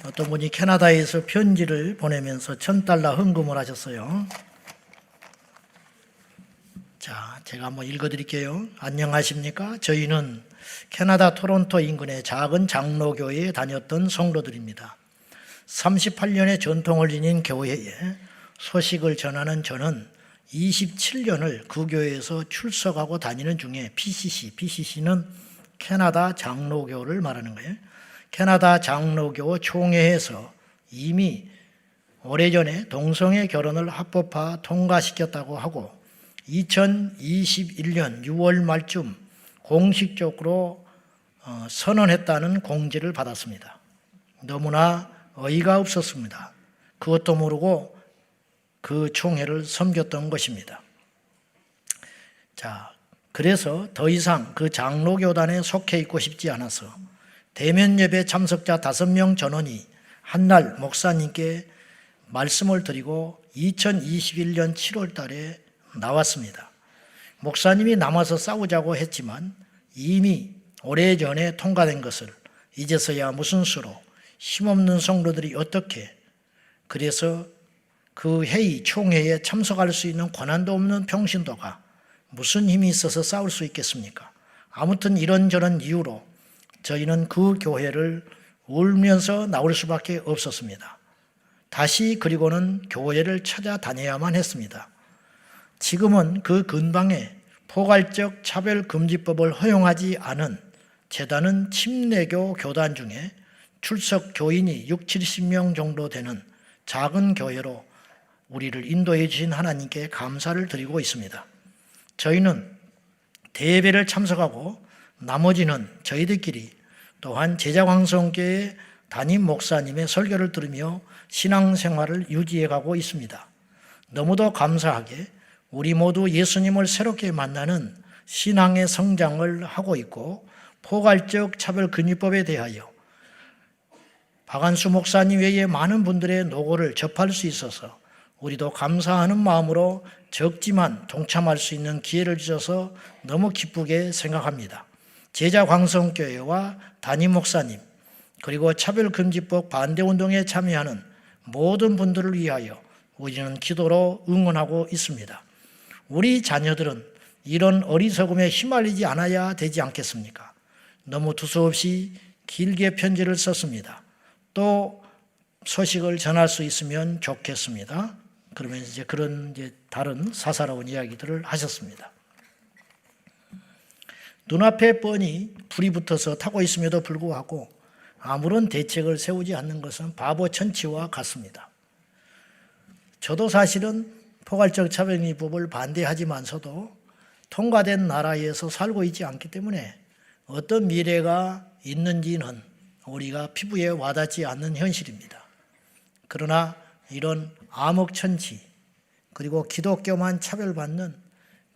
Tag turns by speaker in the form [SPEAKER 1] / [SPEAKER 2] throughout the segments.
[SPEAKER 1] 어떤 분이 캐나다에서 편지를 보내면서 $1,000 헌금을 하셨어요. 자, 제가 한번 읽어드릴게요. 안녕하십니까? 저희는 캐나다 토론토 인근의 작은 장로교회에 다녔던 성도들입니다. 38년의 전통을 지닌 교회에 소식을 전하는 저는 27년을 그 교회에서 출석하고 다니는 중에 PCC는 캐나다 장로교를 말하는 거예요. 캐나다 장로교 총회에서 이미 오래전에 동성애 결혼을 합법화 통과시켰다고 하고 2021년 6월 말쯤 공식적으로 선언했다는 공지를 받았습니다. 너무나 어이가 없었습니다. 그것도 모르고 그 총회를 섬겼던 것입니다. 자, 그래서 더 이상 그 장로교단에 속해 있고 싶지 않아서 대면 예배 참석자 5명 전원이 한날 목사님께 말씀을 드리고 2021년 7월 달에 나왔습니다. 목사님이 남아서 싸우자고 했지만 이미 오래전에 통과된 것을 이제서야 무슨 수로 힘없는 성도들이 어떻게 그래서 그 회의 총회에 참석할 수 있는 권한도 없는 평신도가 무슨 힘이 있어서 싸울 수 있겠습니까? 아무튼 이런저런 이유로 저희는 그 교회를 울면서 나올 수밖에 없었습니다. 다시 그리고는 교회를 찾아다녀야만 했습니다. 지금은 그 근방에 포괄적 차별금지법을 허용하지 않은 재단은 침례교 교단 중에 출석 교인이 60-70명 정도 되는 작은 교회로 우리를 인도해 주신 하나님께 감사를 드리고 있습니다. 저희는 대예배를 참석하고 나머지는 저희들끼리 또한 제자광성교회 담임 목사님의 설교를 들으며 신앙생활을 유지해가고 있습니다. 너무도 감사하게 우리 모두 예수님을 새롭게 만나는 신앙의 성장을 하고 있고 포괄적 차별금지법에 대하여 박한수 목사님 외에 많은 분들의 노고를 접할 수 있어서 우리도 감사하는 마음으로 적지만 동참할 수 있는 기회를 주셔서 너무 기쁘게 생각합니다. 제자광성교회와 담임 목사님 그리고 차별금지법 반대운동에 참여하는 모든 분들을 위하여 우리는 기도로 응원하고 있습니다. 우리 자녀들은 이런 어리석음에 휘말리지 않아야 되지 않겠습니까? 너무 두서없이 길게 편지를 썼습니다. 또 소식을 전할 수 있으면 좋겠습니다. 그러면서 그런 다른 사사로운 이야기들을 하셨습니다. 눈앞에 뻔히 불이 붙어서 타고 있음에도 불구하고 아무런 대책을 세우지 않는 것은 바보 천치와 같습니다. 저도 사실은 포괄적 차별금지법을 반대하지만서도 통과된 나라에서 살고 있지 않기 때문에 어떤 미래가 있는지는 우리가 피부에 와닿지 않는 현실입니다. 그러나 이런 암흑천치 그리고 기독교만 차별받는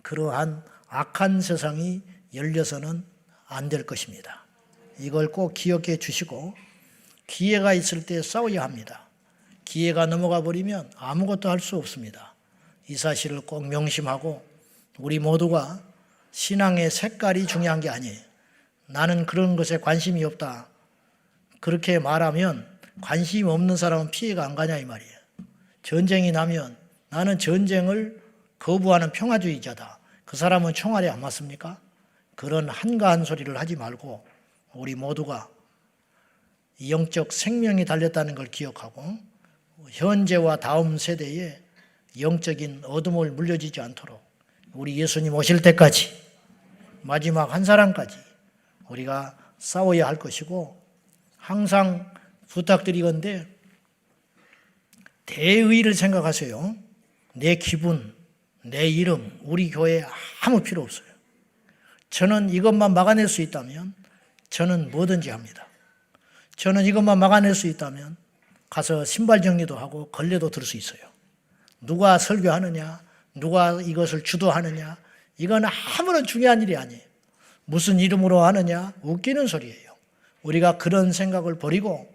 [SPEAKER 1] 그러한 악한 세상이 열려서는 안 될 것입니다. 이걸 꼭 기억해 주시고 기회가 있을 때 싸워야 합니다. 기회가 넘어가 버리면 아무것도 할 수 없습니다. 이 사실을 꼭 명심하고 우리 모두가 신앙의 색깔이 중요한 게 아니에요. 나는 그런 것에 관심이 없다. 그렇게 말하면 관심이 없는 사람은 피해가 안 가냐 이 말이에요. 전쟁이 나면 나는 전쟁을 거부하는 평화주의자다. 그 사람은 총알이 안 맞습니까? 그런 한가한 소리를 하지 말고 우리 모두가 영적 생명이 달렸다는 걸 기억하고 현재와 다음 세대에 영적인 어둠을 물려지지 않도록 우리 예수님 오실 때까지 마지막 한 사람까지 우리가 싸워야 할 것이고 항상 부탁드리건대 대의를 생각하세요. 내 기분, 내 이름, 우리 교회에 아무 필요 없어요. 저는 이것만 막아낼 수 있다면 저는 뭐든지 합니다. 저는 이것만 막아낼 수 있다면 가서 신발 정리도 하고 걸레도 들 수 있어요. 누가 설교하느냐, 누가 이것을 주도하느냐, 이건 아무런 중요한 일이 아니에요. 무슨 이름으로 하느냐, 웃기는 소리예요. 우리가 그런 생각을 버리고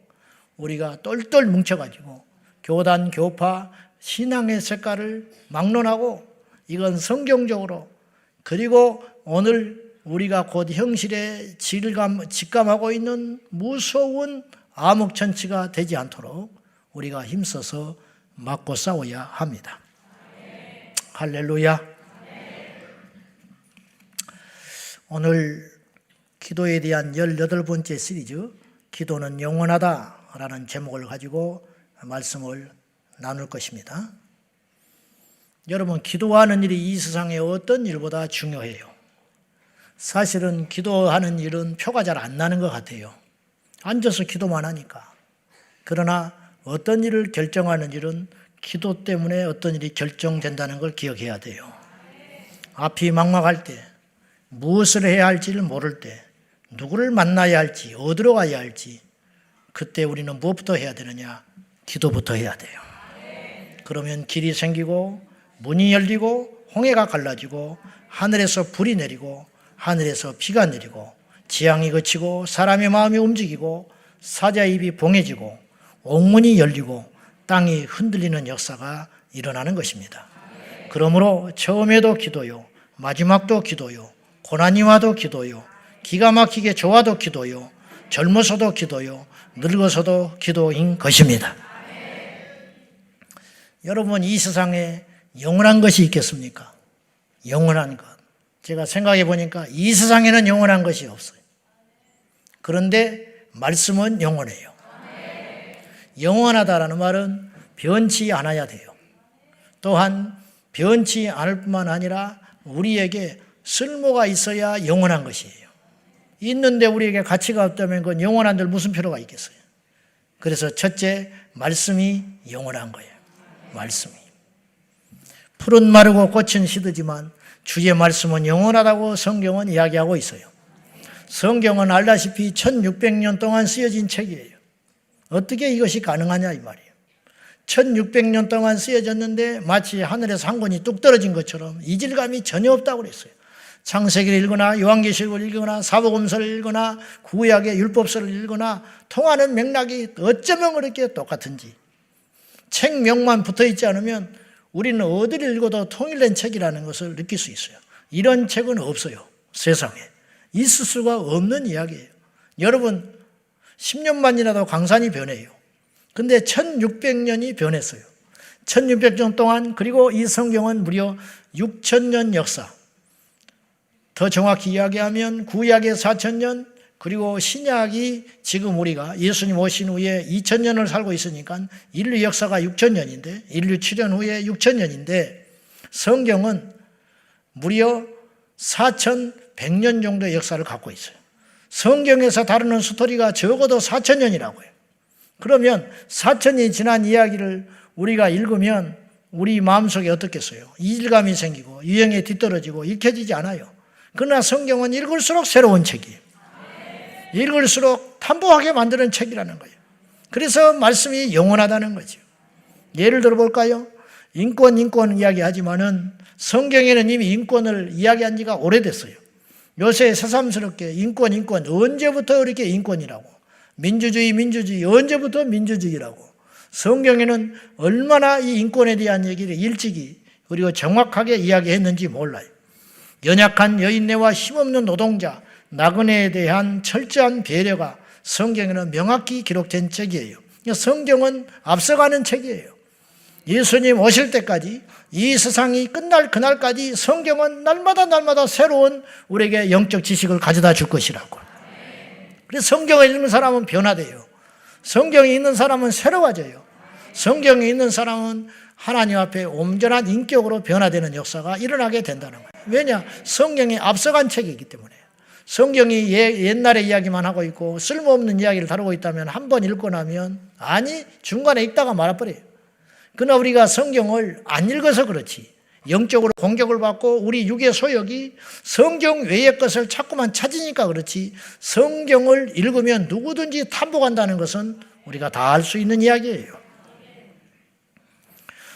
[SPEAKER 1] 우리가 똘똘 뭉쳐가지고 교단, 교파, 신앙의 색깔을 막론하고 이건 성경적으로 그리고 오늘 우리가 곧 형실에 직감하고 있는 무서운 암흑천치가 되지 않도록 우리가 힘써서 맞고 싸워야 합니다. 할렐루야. 오늘 기도에 대한 18번째 시리즈 기도는 영원하다라는 제목을 가지고 말씀을 나눌 것입니다. 여러분, 기도하는 일이 이 세상의 어떤 일보다 중요해요. 사실은 기도하는 일은 표가 잘 안 나는 것 같아요. 앉아서 기도만 하니까. 그러나 어떤 일을 결정하는 일은 기도 때문에 어떤 일이 결정된다는 걸 기억해야 돼요. 앞이 막막할 때, 무엇을 해야 할지를 모를 때, 누구를 만나야 할지, 어디로 가야 할지, 그때 우리는 무엇부터 해야 되느냐? 기도부터 해야 돼요. 그러면 길이 생기고 문이 열리고 홍해가 갈라지고 하늘에서 불이 내리고 하늘에서 비가 내리고 지향이 그치고 사람의 마음이 움직이고 사자의 입이 봉해지고 옥문이 열리고 땅이 흔들리는 역사가 일어나는 것입니다. 그러므로 처음에도 기도요, 마지막도 기도요, 고난이 와도 기도요, 기가 막히게 좋아도 기도요, 젊어서도 기도요, 늙어서도 기도인 것입니다. 여러분, 이 세상에 영원한 것이 있겠습니까? 영원한 것. 제가 생각해 보니까 이 세상에는 영원한 것이 없어요. 그런데 말씀은 영원해요. 영원하다라는 말은 변치 않아야 돼요. 또한 변치 않을 뿐만 아니라 우리에게 쓸모가 있어야 영원한 것이에요. 있는데 우리에게 가치가 없다면 그건 영원한들 무슨 필요가 있겠어요? 그래서 첫째, 말씀이 영원한 거예요. 말씀이. 풀은 마르고 꽃은 시들지만 주의 말씀은 영원하다고 성경은 이야기하고 있어요. 성경은 알다시피 1600년 동안 쓰여진 책이에요. 어떻게 이것이 가능하냐 이 말이에요. 1600년 동안 쓰여졌는데 마치 하늘에서 한 권이 뚝 떨어진 것처럼 이질감이 전혀 없다고 그랬어요. 창세기를 읽거나 요한계시록을 읽거나 사복음서를 읽거나 구약의 율법서를 읽거나 통하는 맥락이 어쩌면 그렇게 똑같은지, 책명만 붙어있지 않으면 우리는 어디를 읽어도 통일된 책이라는 것을 느낄 수 있어요. 이런 책은 없어요. 세상에. 있을 수가 없는 이야기예요. 여러분, 10년만이라도 강산이 변해요. 근데 1600년이 변했어요. 1600년 동안, 그리고 이 성경은 무려 6000년 역사. 더 정확히 이야기하면 구약의 4000년, 그리고 신약이 지금 우리가 예수님 오신 후에 2000년을 살고 있으니까 인류 역사가 6000년인데, 인류 출현 후에 6000년인데 성경은 무려 4100년 정도의 역사를 갖고 있어요. 성경에서 다루는 스토리가 적어도 4000년이라고 해요. 그러면 4000년이 지난 이야기를 우리가 읽으면 우리 마음속에 어떻겠어요? 이질감이 생기고 유행에 뒤떨어지고 읽혀지지 않아요. 그러나 성경은 읽을수록 새로운 책이에요. 읽을수록 탐복하게 만드는 책이라는 거예요. 그래서 말씀이 영원하다는 거죠. 예를 들어 볼까요? 인권 이야기하지만은 성경에는 이미 인권을 이야기한 지가 오래됐어요. 요새 새삼스럽게 인권 언제부터 이렇게 인권이라고, 민주주의 언제부터 민주주의라고. 성경에는 얼마나 이 인권에 대한 얘기를 일찍이 그리고 정확하게 이야기했는지 몰라요. 연약한 여인네와 힘없는 노동자, 나그네에 대한 철저한 배려가 성경에는 명확히 기록된 책이에요. 성경은 앞서가는 책이에요. 예수님 오실 때까지, 이 세상이 끝날 그날까지 성경은 날마다 새로운 우리에게 영적 지식을 가져다 줄 것이라고. 그래서 성경을 읽는 사람은 변화돼요. 성경이 있는 사람은 새로워져요. 성경이 있는 사람은 하나님 앞에 온전한 인격으로 변화되는 역사가 일어나게 된다는 거예요. 왜냐? 성경이 앞서간 책이기 때문에. 성경이 옛날의 이야기만 하고 있고 쓸모없는 이야기를 다루고 있다면 한 번 읽고 나면, 아니, 중간에 읽다가 말아버려요. 그러나 우리가 성경을 안 읽어서 그렇지, 영적으로 공격을 받고 우리 육의 소욕이 성경 외의 것을 자꾸만 찾으니까 그렇지, 성경을 읽으면 누구든지 탐복한다는 것은 우리가 다 알 수 있는 이야기예요.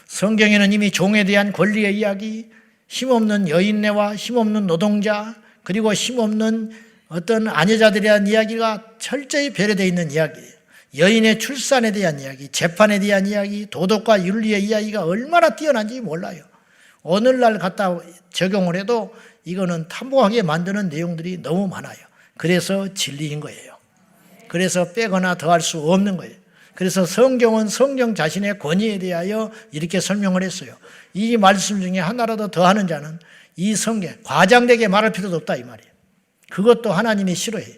[SPEAKER 1] 성경에는 이미 종에 대한 권리의 이야기, 힘없는 여인네와 힘없는 노동자, 그리고 힘없는 어떤 아내자들에 대한 이야기가 철저히 배려되어 있는 이야기예요. 여인의 출산에 대한 이야기, 재판에 대한 이야기, 도덕과 윤리의 이야기가 얼마나 뛰어난지 몰라요. 오늘날 갖다 적용을 해도 이거는 탐복하게 만드는 내용들이 너무 많아요. 그래서 진리인 거예요. 그래서 빼거나 더할 수 없는 거예요. 그래서 성경은 성경 자신의 권위에 대하여 이렇게 설명을 했어요. 이 말씀 중에 하나라도 더하는 자는 이 성경, 과장되게 말할 필요도 없다 이 말이에요. 그것도 하나님이 싫어해요.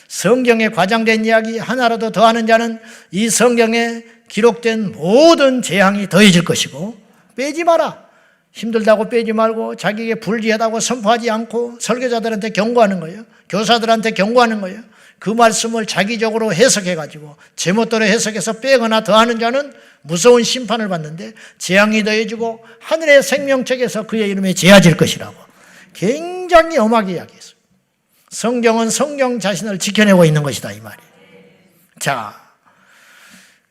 [SPEAKER 1] 성경에 과장된 이야기 하나라도 더하는 자는 이 성경에 기록된 모든 재앙이 더해질 것이고, 빼지 마라. 힘들다고 빼지 말고 자기에게 불리하다고 선포하지 않고 설교자들한테 경고하는 거예요. 교사들한테 경고하는 거예요. 그 말씀을 자기적으로 해석해가지고 제멋대로 해석해서 빼거나 더하는 자는 무서운 심판을 받는데 재앙이 더해지고 하늘의 생명책에서 그의 이름에 제하질 것이라고 굉장히 엄하게 이야기했어요. 성경은 성경 자신을 지켜내고 있는 것이다 이 말이에요. 자,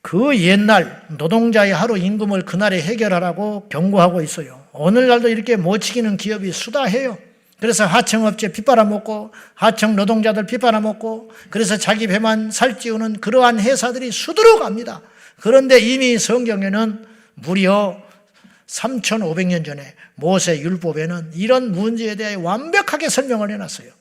[SPEAKER 1] 그 옛날 노동자의 하루 임금을 그날에 해결하라고 경고하고 있어요. 오늘날도 이렇게 못 지키는 기업이 수다해요. 그래서 하청업체 빗빨아먹고 하청 노동자들 빗빨아먹고 그래서 자기 배만 살찌우는 그러한 회사들이 수두룩합니다. 그런데 이미 성경에는 무려 3,500년 전에 모세 율법에는 이런 문제에 대해 완벽하게 설명을 해놨어요.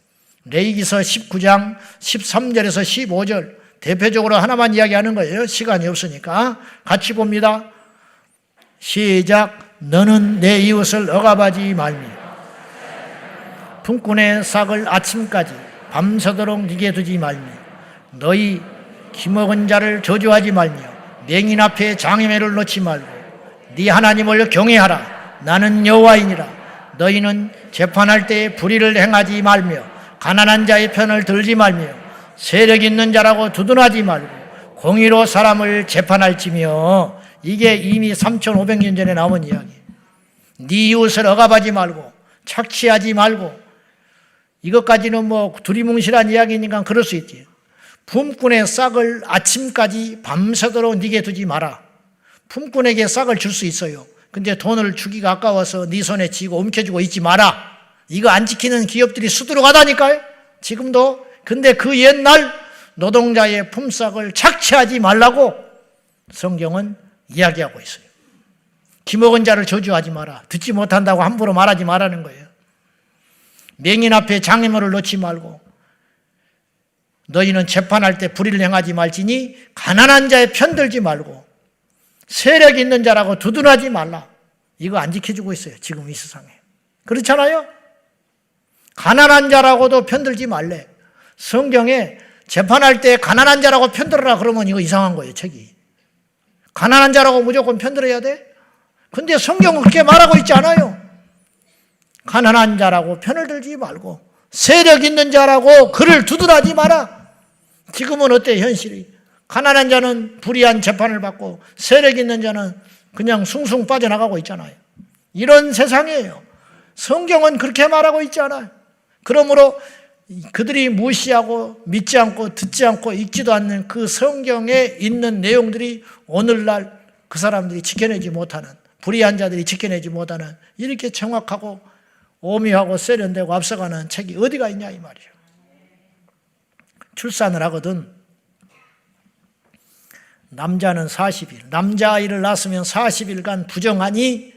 [SPEAKER 1] 레위기서 19장 13절에서 15절 대표적으로 하나만 이야기하는 거예요. 시간이 없으니까 같이 봅니다. 시작. 너는 내 이웃을 억압하지 말며 품꾼의 싹을 아침까지 밤새도록 네게 두지 말며 너희 기먹은 자를 저주하지 말며 맹인 앞에 장애매를 놓지 말고 네 하나님을 경외하라. 나는 여호와이니라. 너희는 재판할 때에 불의를 행하지 말며 가난한 자의 편을 들지 말며 세력 있는 자라고 두둔하지 말고 공의로 사람을 재판할지며. 이게 이미 3,500년 전에 나온 이야기. 네 이웃을 억압하지 말고 착취하지 말고. 이것까지는 뭐 두리뭉실한 이야기니까 그럴 수 있지. 품꾼의 싹을 아침까지 밤새도록 네게 두지 마라. 품꾼에게 싹을 줄 수 있어요. 근데 돈을 주기가 아까워서 네 손에 쥐고 움켜쥐고 있지 마라. 이거 안 지키는 기업들이 수두룩하다니까요. 지금도. 근데 그 옛날 노동자의 품삯을 착취하지 말라고 성경은 이야기하고 있어요. 기먹은 자를 저주하지 마라. 듣지 못한다고 함부로 말하지 말라는 거예요. 맹인 앞에 장애물을 놓지 말고 너희는 재판할 때 불의를 행하지 말지니 가난한 자의 편들지 말고 세력 있는 자라고 두둔하지 말라. 이거 안 지켜주고 있어요. 지금 이 세상에. 그렇잖아요. 가난한 자라고도 편들지 말래. 성경에 재판할 때 가난한 자라고 편들어라 그러면 이거 이상한 거예요. 책이. 가난한 자라고 무조건 편들어야 돼? 근데 성경은 그렇게 말하고 있지 않아요. 가난한 자라고 편을 들지 말고 세력 있는 자라고 그를 두둔하지 마라. 지금은 어때 현실이? 가난한 자는 불의한 재판을 받고 세력 있는 자는 그냥 숭숭 빠져나가고 있잖아요. 이런 세상이에요. 성경은 그렇게 말하고 있지 않아요. 그러므로 그들이 무시하고 믿지 않고 듣지 않고 읽지도 않는 그 성경에 있는 내용들이 오늘날 그 사람들이 지켜내지 못하는, 불의한 자들이 지켜내지 못하는 이렇게 정확하고 오묘하고 세련되고 앞서가는 책이 어디가 있냐 이 말이죠. 출산을 하거든 남자는 40일, 남자아이를 낳았으면 40일간 부정하니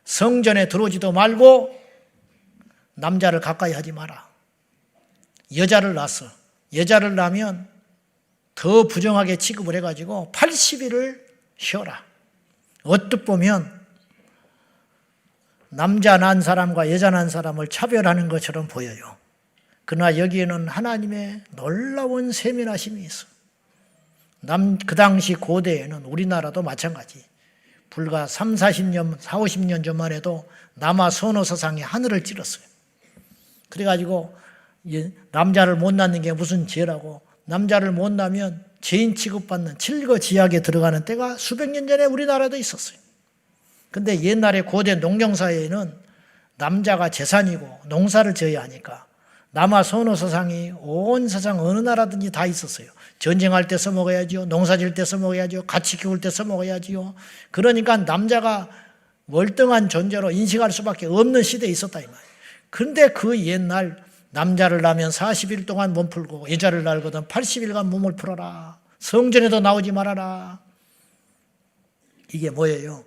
[SPEAKER 1] 성전에 들어오지도 말고 남자를 가까이 하지 마라. 여자를 낳았어. 여자를 낳으면 더 부정하게 취급을 해가지고 80일을 쉬어라. 어뜻 보면 남자 낳은 사람과 여자 낳은 사람을 차별하는 것처럼 보여요. 그러나 여기에는 하나님의 놀라운 세밀하심이 있어. 그 당시 고대에는 우리나라도 마찬가지. 불과 40년, 50년 전만 해도 남아 선호서상이 하늘을 찔렀어요. 그래가지고 남자를 못 낳는 게 무슨 죄라고, 남자를 못 낳으면 죄인 취급받는 칠거지약에 들어가는 때가 수백 년 전에 우리나라도 있었어요. 근데 옛날에 고대 농경사회에는 남자가 재산이고 농사를 지어야 하니까 남아 선호서상이 온 세상 어느 나라든지 다 있었어요. 전쟁할 때 써먹어야지요. 농사 지을 때 써먹어야지요. 같이 키울 때 써먹어야지요. 그러니까 남자가 월등한 존재로 인식할 수밖에 없는 시대에 있었다 이 말이에요. 그런데 그 옛날 남자를 낳으면 40일 동안 몸 풀고 여자를 낳거든 80일간 몸을 풀어라. 성전에도 나오지 말아라. 이게 뭐예요?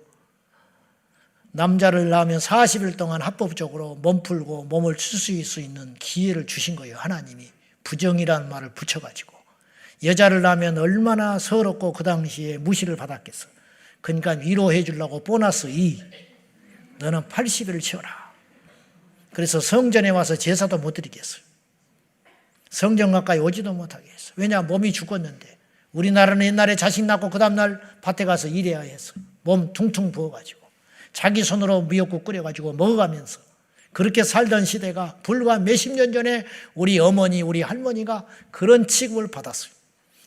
[SPEAKER 1] 남자를 낳으면 40일 동안 합법적으로 몸 풀고 몸을 쓸 수 있는 기회를 주신 거예요. 하나님이 부정이라는 말을 붙여가지고 여자를 낳으면 얼마나 서럽고 그 당시에 무시를 받았겠어. 그러니까 위로해 주려고 보너스 2, 너는 80일을 치워라. 그래서 성전에 와서 제사도 못 드리겠어요. 성전 가까이 오지도 못하게 했어요. 왜냐, 몸이 죽었는데. 우리나라는 옛날에 자식 낳고 그 다음날 밭에 가서 일해야 했어요. 몸 퉁퉁 부어가지고 자기 손으로 미역국 끓여가지고 먹어가면서 그렇게 살던 시대가 불과 몇십 년 전에 우리 어머니, 우리 할머니가 그런 취급을 받았어요.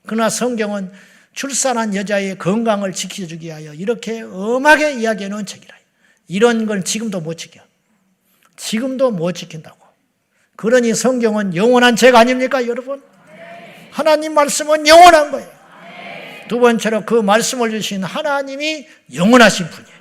[SPEAKER 1] 그러나 성경은 출산한 여자의 건강을 지켜주기 위하여 이렇게 엄하게 이야기해 놓은 책이라. 이런 걸 지금도 못 지켜. 지금도 못 지킨다고. 그러니 성경은 영원한 책 아닙니까, 여러분? 하나님 말씀은 영원한 거예요. 두 번째로 그 말씀을 주신 하나님이 영원하신 분이에요.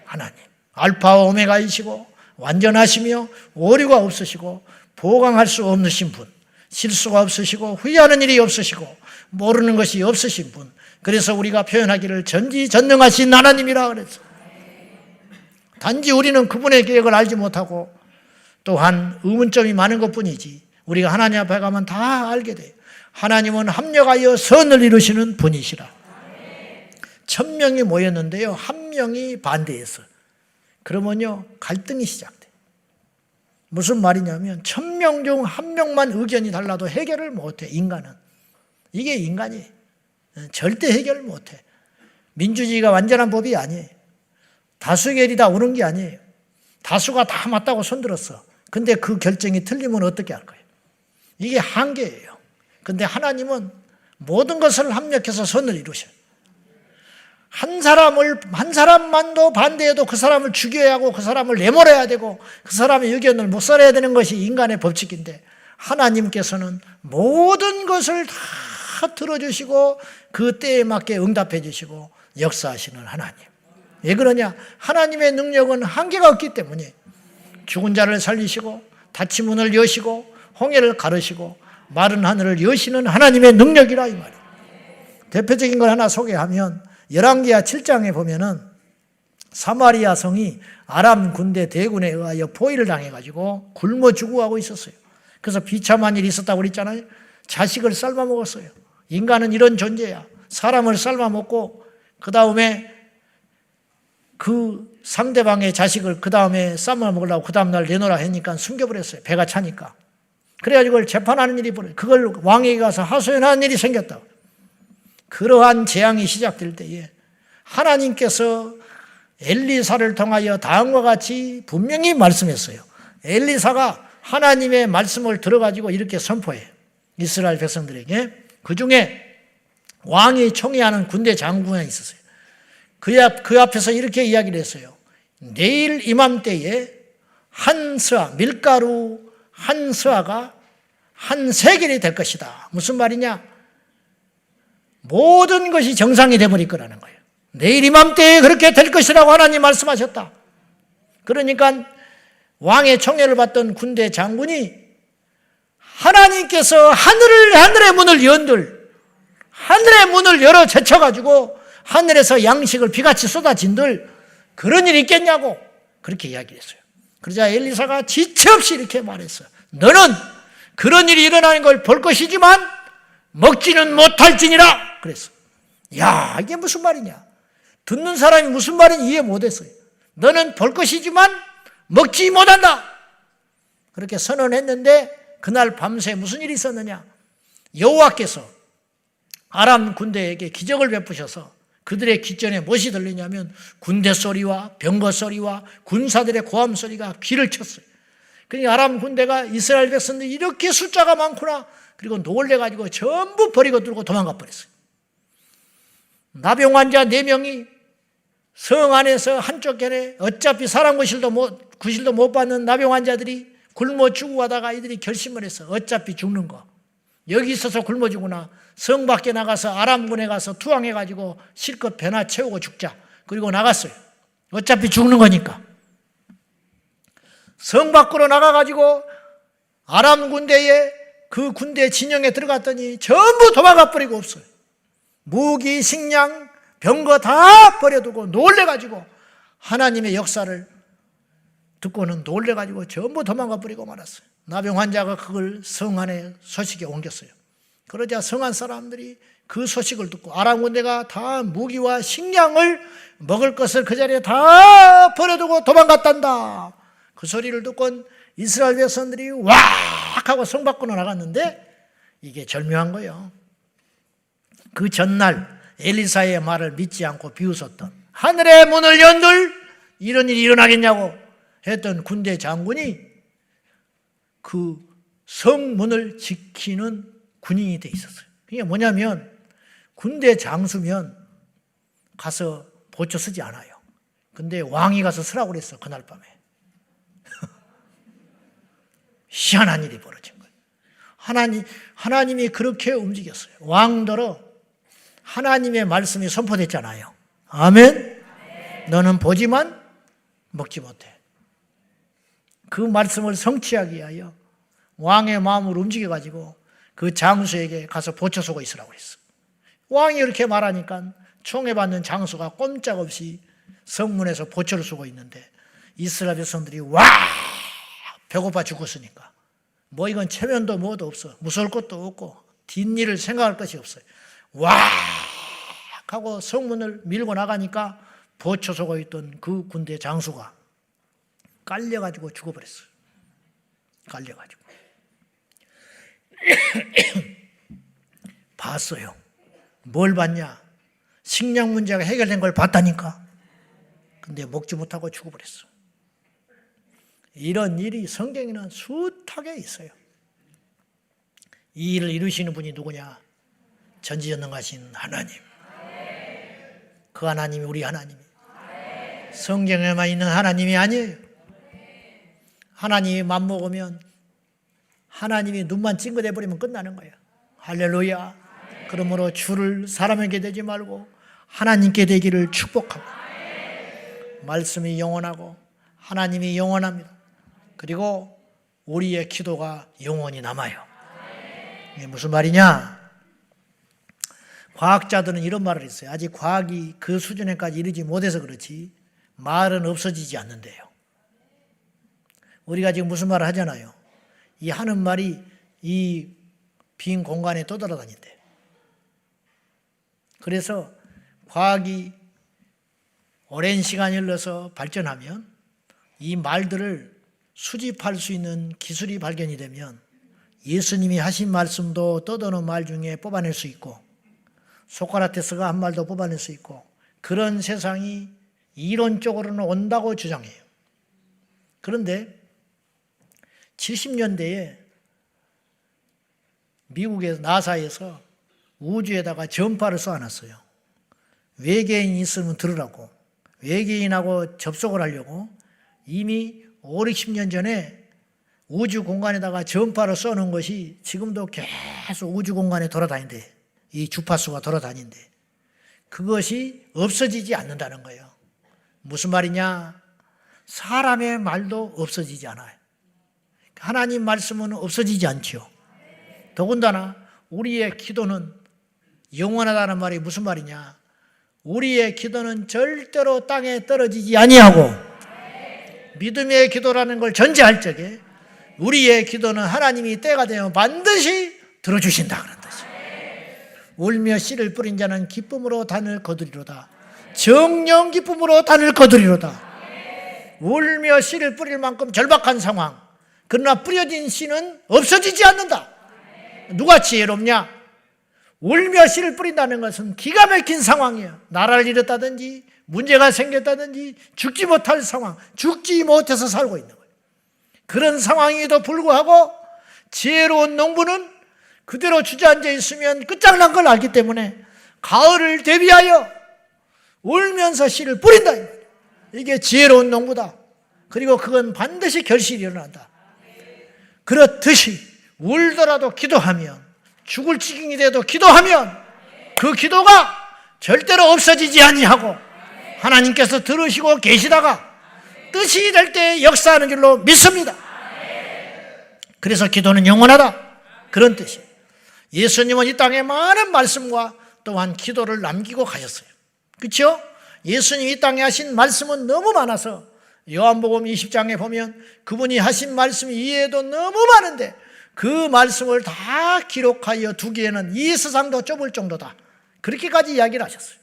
[SPEAKER 1] 하나님. 알파와 오메가이시고 완전하시며 오류가 없으시고 보강할 수 없으신 분. 실수가 없으시고 후회하는 일이 없으시고 모르는 것이 없으신 분. 그래서 우리가 표현하기를 전지전능하신 하나님이라 그랬어요. 단지 우리는 그분의 계획을 알지 못하고 또한 의문점이 많은 것뿐이지 우리가 하나님 앞에 가면 다 알게 돼요. 하나님은 합력하여 선을 이루시는 분이시라. 1000명이 모였는데요, 한 명이 반대했어요. 그러면요, 갈등이 시작돼요. 무슨 말이냐면 1000명 중 한 명만 의견이 달라도 해결을 못해. 인간은. 이게 인간이에요. 절대 해결을 못해. 민주주의가 완전한 법이 아니에요. 다수결이 다 옳은 게 아니에요. 다수가 다 맞다고 손들었어. 근데 그 결정이 틀리면 어떻게 할 거예요? 이게 한계예요. 근데 하나님은 모든 것을 합력해서 선을 이루셔요. 한 사람만도 반대해도 그 사람을 죽여야 하고 그 사람을 내몰아야 되고 그 사람의 의견을 못 살아야 되는 것이 인간의 법칙인데 하나님께서는 모든 것을 다 들어주시고 그 때에 맞게 응답해 주시고 역사하시는 하나님. 왜 그러냐? 하나님의 능력은 한계가 없기 때문에 죽은 자를 살리시고 닫힌 문을 여시고 홍해를 가르시고 마른 하늘을 여시는 하나님의 능력이라 이 말이에요. 대표적인 걸 하나 소개하면 열왕기하 7장에 보면은 사마리아 성이 아람 군대 대군에 의하여 포위를 당해가지고 굶어 죽어가고 있었어요. 그래서 비참한 일이 있었다고 그랬잖아요. 자식을 삶아 먹었어요. 인간은 이런 존재야. 사람을 삶아 먹고 그 다음에 그 상대방의 자식을 그 다음에 삶아 먹으려고 그 다음날 내놓으라 하니까 숨겨버렸어요. 배가 차니까. 그래가지고 그걸 재판하는 일이 벌어요. 그걸 왕에게 가서 하소연하는 일이 생겼다. 그러한 재앙이 시작될 때에 하나님께서 엘리사를 통하여 다음과 같이 분명히 말씀했어요. 엘리사가 하나님의 말씀을 들어가지고 이렇게 선포해요. 이스라엘 백성들에게. 그 중에 왕이 총애하는 군대 장군이 있었어요. 그 앞에서 이렇게 이야기를 했어요. 내일 이맘때에 한 스아, 밀가루 한 스아가 한 세겔이 될 것이다. 무슨 말이냐? 모든 것이 정상이 되어버릴 거라는 거예요. 내일 이맘때에 그렇게 될 것이라고 하나님 말씀하셨다. 그러니까 왕의 총애를 받던 군대 장군이 하나님께서 하늘의 문을 연들, 하늘의 문을 열어 제쳐가지고 하늘에서 양식을 비같이 쏟아진들 그런 일이 있겠냐고 그렇게 이야기했어요. 그러자 엘리사가 지체 없이 이렇게 말했어요. 너는 그런 일이 일어나는 걸 볼 것이지만 먹지는 못할지니라 그랬어. 야, 이게 무슨 말이냐? 듣는 사람이 무슨 말인지 이해 못했어요. 너는 볼 것이지만 먹지 못한다. 그렇게 선언했는데 그날 밤새 무슨 일이 있었느냐? 여호와께서 아람 군대에게 기적을 베푸셔서 그들의 귓전에 무엇이 들리냐면 군대 소리와 병거 소리와 군사들의 고함 소리가 귀를 쳤어요. 그러니까 아람 군대가 이스라엘 백성들이 이렇게 숫자가 많구나. 그리고 놀래가지고 전부 버리고 들고 도망가 버렸어요. 나병 환자 4명이 성 안에서 한쪽 견에 어차피 사람 구실도 못 받는 나병 환자들이 굶어 죽어가다가 이들이 결심을 했어. 어차피 죽는 거. 여기 있어서 굶어 죽으나 성 밖에 나가서 아람군에 가서 투항해가지고 실컷 배나 채우고 죽자. 그리고 나갔어요. 어차피 죽는 거니까. 성 밖으로 나가가지고 아람 군대에 그 군대 진영에 들어갔더니 전부 도망가 버리고 없어요. 무기, 식량, 병거 다 버려두고 놀래가지고 하나님의 역사를 듣고는 놀래가지고 전부 도망가 버리고 말았어요. 나병 환자가 그걸 성 안에 소식에 옮겼어요. 그러자 성한 사람들이 그 소식을 듣고 아람 군대가 다 무기와 식량을 먹을 것을 그 자리에 다 버려두고 도망갔단다. 그 소리를 듣고 이스라엘 백성들이 왁 하고 성 밖으로 나갔는데 이게 절묘한 거예요. 그 전날 엘리사의 말을 믿지 않고 비웃었던, 하늘의 문을 연들 이런 일이 일어나겠냐고 했던 군대 장군이 그 성문을 지키는 군인이 돼 있었어요. 이게 뭐냐면 군대 장수면 가서 보초 쓰지 않아요. 근데 왕이 가서 쓰라고 그랬어, 그날 밤에. 희한한 일이 벌어진 거예요. 하나님이 그렇게 움직였어요. 왕더러 하나님의 말씀이 선포됐잖아요. 아멘? 너는 보지만 먹지 못해. 그 말씀을 성취하기 위하여 왕의 마음을 움직여가지고 그 장수에게 가서 보초 서고 있으라고 했어. 왕이 이렇게 말하니까 총애받는 장수가 꼼짝없이 성문에서 보초를 서고 있는데 이스라엘 백성들이 와 배고파 죽었으니까 뭐 이건 체면도 뭐도 없어, 무서울 것도 없고 뒷일을 생각할 것이 없어요. 와 하고 성문을 밀고 나가니까 보초 서고 있던 그 군대 장수가 깔려가지고 죽어버렸어요. 깔려가지고 봤어요. 뭘 봤냐? 식량 문제가 해결된 걸 봤다니까. 근데 먹지 못하고 죽어버렸어. 이런 일이 성경에는 숱하게 있어요. 이 일을 이루시는 분이 누구냐? 전지전능하신 하나님. 그 하나님이 우리 하나님이 성경에만 있는 하나님이 아니에요. 하나님이 맘먹으면 하나님이 눈만 찡긋해버리면 끝나는 거예요. 할렐루야. 그러므로 주를 사람에게 대지 말고 하나님께 되기를 축복하고, 말씀이 영원하고 하나님이 영원합니다. 그리고 우리의 기도가 영원히 남아요. 이게 무슨 말이냐? 과학자들은 이런 말을 했어요. 아직 과학이 그 수준에까지 이르지 못해서 그렇지 말은 없어지지 않는데요. 우리가 지금 무슨 말을 하잖아요. 이 하는 말이 이 빈 공간에 떠돌아다닌대. 그래서 과학이 오랜 시간이 흘러서 발전하면 이 말들을 수집할 수 있는 기술이 발견이 되면 예수님이 하신 말씀도 떠도는 말 중에 뽑아낼 수 있고 소크라테스가 한 말도 뽑아낼 수 있고 그런 세상이 이론적으로는 온다고 주장해요. 그런데 70년대에 미국의 나사에서 우주에다가 전파를 쏘아놨어요. 외계인이 있으면 들으라고. 외계인하고 접속을 하려고 이미 5, 60년 전에 우주 공간에다가 전파를 쏘는 것이 지금도 계속 우주 공간에 돌아다닌대. 이 주파수가 돌아다닌대. 그것이 없어지지 않는다는 거예요. 무슨 말이냐? 사람의 말도 없어지지 않아요. 하나님 말씀은 없어지지 않지요. 더군다나 우리의 기도는 영원하다는 말이 무슨 말이냐? 우리의 기도는 절대로 땅에 떨어지지 아니하고 믿음의 기도라는 걸 전제할 적에 우리의 기도는 하나님이 때가 되면 반드시 들어주신다 그런 뜻이에요. 울며 씨를 뿌린 자는 기쁨으로 단을 거두리로다. 정령 기쁨으로 단을 거두리로다. 울며 씨를 뿌릴 만큼 절박한 상황, 그러나 뿌려진 씨는 없어지지 않는다. 누가 지혜롭냐? 울며 씨를 뿌린다는 것은 기가 막힌 상황이에요. 나라를 잃었다든지 문제가 생겼다든지 죽지 못할 상황, 죽지 못해서 살고 있는 거예요. 그런 상황에도 불구하고 지혜로운 농부는 그대로 주저앉아 있으면 끝장난 걸 알기 때문에 가을을 대비하여 울면서 씨를 뿌린다. 이게 지혜로운 농부다. 그리고 그건 반드시 결실이 일어난다. 그렇듯이 울더라도 기도하면, 죽을 지경이 돼도 기도하면 그 기도가 절대로 없어지지 아니하고 하나님께서 들으시고 계시다가 뜻이 될 때 역사하는 줄로 믿습니다. 그래서 기도는 영원하다 그런 뜻이에요. 예수님은 이 땅에 많은 말씀과 또한 기도를 남기고 가셨어요. 그렇죠? 예수님이 이 땅에 하신 말씀은 너무 많아서 요한복음 20장에 보면 그분이 하신 말씀이 이해도 너무 많은데 그 말씀을 다 기록하여 두기에는 이 세상도 좁을 정도다. 그렇게까지 이야기를 하셨어요.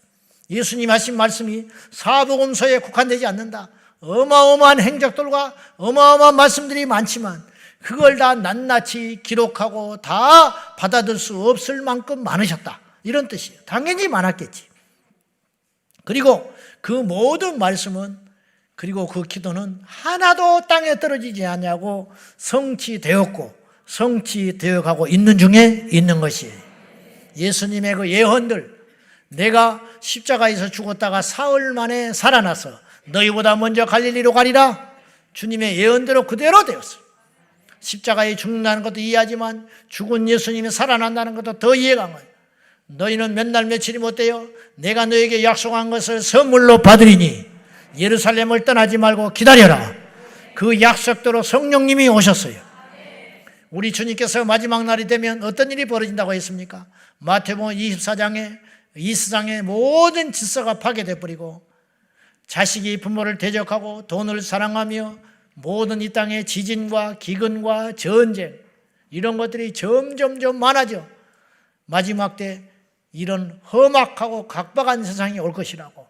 [SPEAKER 1] 예수님 하신 말씀이 사복음서에 국한되지 않는다. 어마어마한 행적들과 어마어마한 말씀들이 많지만 그걸 다 낱낱이 기록하고 다 받아들 수 없을 만큼 많으셨다. 이런 뜻이에요. 당연히 많았겠지. 그리고 그 모든 말씀은, 그리고 그 기도는 하나도 땅에 떨어지지 않냐고 성취되었고 성취되어 가고 있는 중에 있는 것이에요. 예수님의 그 예언들, 내가 십자가에서 죽었다가 사흘 만에 살아나서 너희보다 먼저 갈릴리로 가리라, 주님의 예언대로 그대로 되었어요. 십자가에 죽는다는 것도 이해하지만 죽은 예수님이 살아난다는 것도 더 이해가 안 가요. 너희는 몇 날 며칠이 못 돼요. 내가 너에게 약속한 것을 선물로 받으리니 예루살렘을 떠나지 말고 기다려라. 그 약속대로 성령님이 오셨어요. 우리 주님께서 마지막 날이 되면 어떤 일이 벌어진다고 했습니까? 마태복음 24장에 이 세상의 모든 질서가 파괴돼 버리고 자식이 부모를 대적하고 돈을 사랑하며 모든 이 땅의 지진과 기근과 전쟁, 이런 것들이 점점점 많아져 마지막 때 이런 험악하고 각박한 세상이 올 것이라고.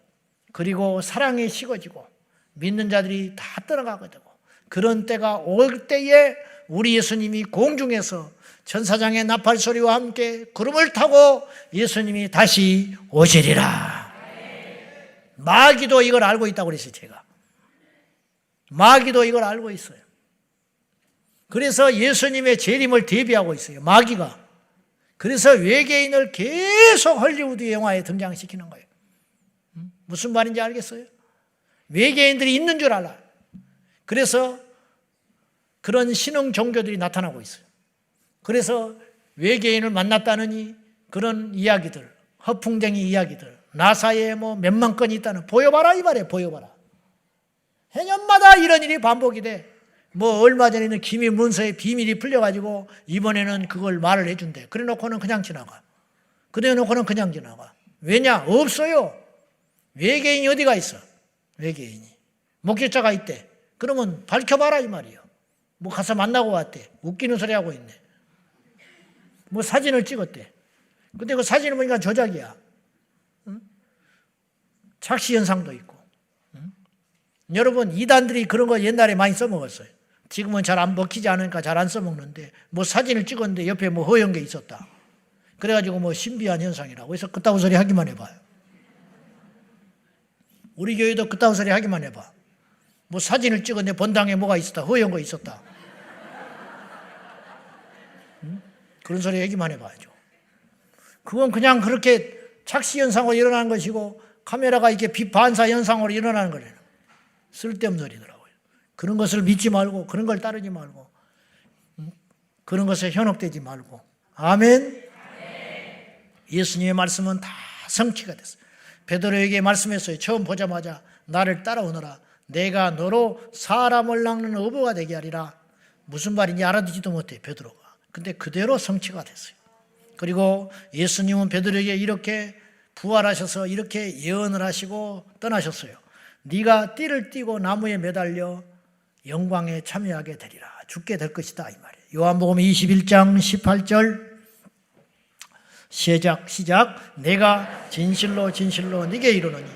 [SPEAKER 1] 그리고 사랑이 식어지고 믿는 자들이 다 떠나가게 되고, 그런 때가 올 때에 우리 예수님이 공중에서 천사장의 나팔 소리와 함께 구름을 타고 예수님이 다시 오시리라. 마귀도 이걸 알고 있다고 그랬어요. 제가 마귀도 이걸 알고 있어요. 그래서 예수님의 재림을 대비하고 있어요, 마귀가. 그래서 외계인을 계속 헐리우드 영화에 등장시키는 거예요. 무슨 말인지 알겠어요? 외계인들이 있는 줄 알아요. 그래서 그런 신흥 종교들이 나타나고 있어요. 그래서 외계인을 만났다느니 그런 이야기들, 허풍쟁이 이야기들, 나사에 뭐 몇만 건이 있다는, 보여봐라 이 말이에요. 보여봐라. 해년마다 이런 일이 반복이 돼. 뭐 얼마 전에는 기미 문서에 비밀이 풀려가지고 이번에는 그걸 말을 해준대. 그래 놓고는 그냥 지나가. 그래 놓고는 그냥 지나가. 왜냐? 없어요. 외계인이 어디가 있어? 외계인이. 목격자가 있대. 그러면 밝혀봐라 이 말이에요. 뭐 가서 만나고 왔대. 웃기는 소리 하고 있네. 뭐 사진을 찍었대. 근데 그 사진을 보니까 조작이야. 응? 착시 현상도 있고. 응? 여러분, 이단들이 그런 거 옛날에 많이 써먹었어요. 지금은 잘 안 먹히지 않으니까 잘 안 써먹는데, 뭐 사진을 찍었는데 옆에 뭐 허연 게 있었다. 그래가지고 뭐 신비한 현상이라고 해서 그따구 소리 하기만 해봐요. 우리 교회도 그따구 소리 하기만 해봐. 뭐 사진을 찍었는데 본당에 뭐가 있었다. 허연 거 있었다. 응? 그런 소리 얘기만 해봐야죠. 그건 그냥 그렇게 착시 현상으로 일어나는 것이고 카메라가 이렇게 빛 반사 현상으로 일어나는 거래요. 쓸데없는 소리더라고요. 그런 것을 믿지 말고, 그런 걸 따르지 말고, 그런 것에 현혹되지 말고. 아멘. 예수님의 말씀은 다 성취가 됐어요. 베드로에게 말씀했어요. 처음 보자마자 나를 따라오너라. 내가 너로 사람을 낚는 어부가 되게 하리라. 무슨 말인지 알아듣지도 못해 베드로가. 근데 그대로 성취가 됐어요. 그리고 예수님은 베드로에게 이렇게 부활하셔서 이렇게 예언을 하시고 떠나셨어요. 네가 띠를 띠고 나무에 매달려 영광에 참여하게 되리라. 죽게 될 것이다 이 말이에요. 요한복음 21장 18절 시작. 내가 진실로 진실로 네게 이르노니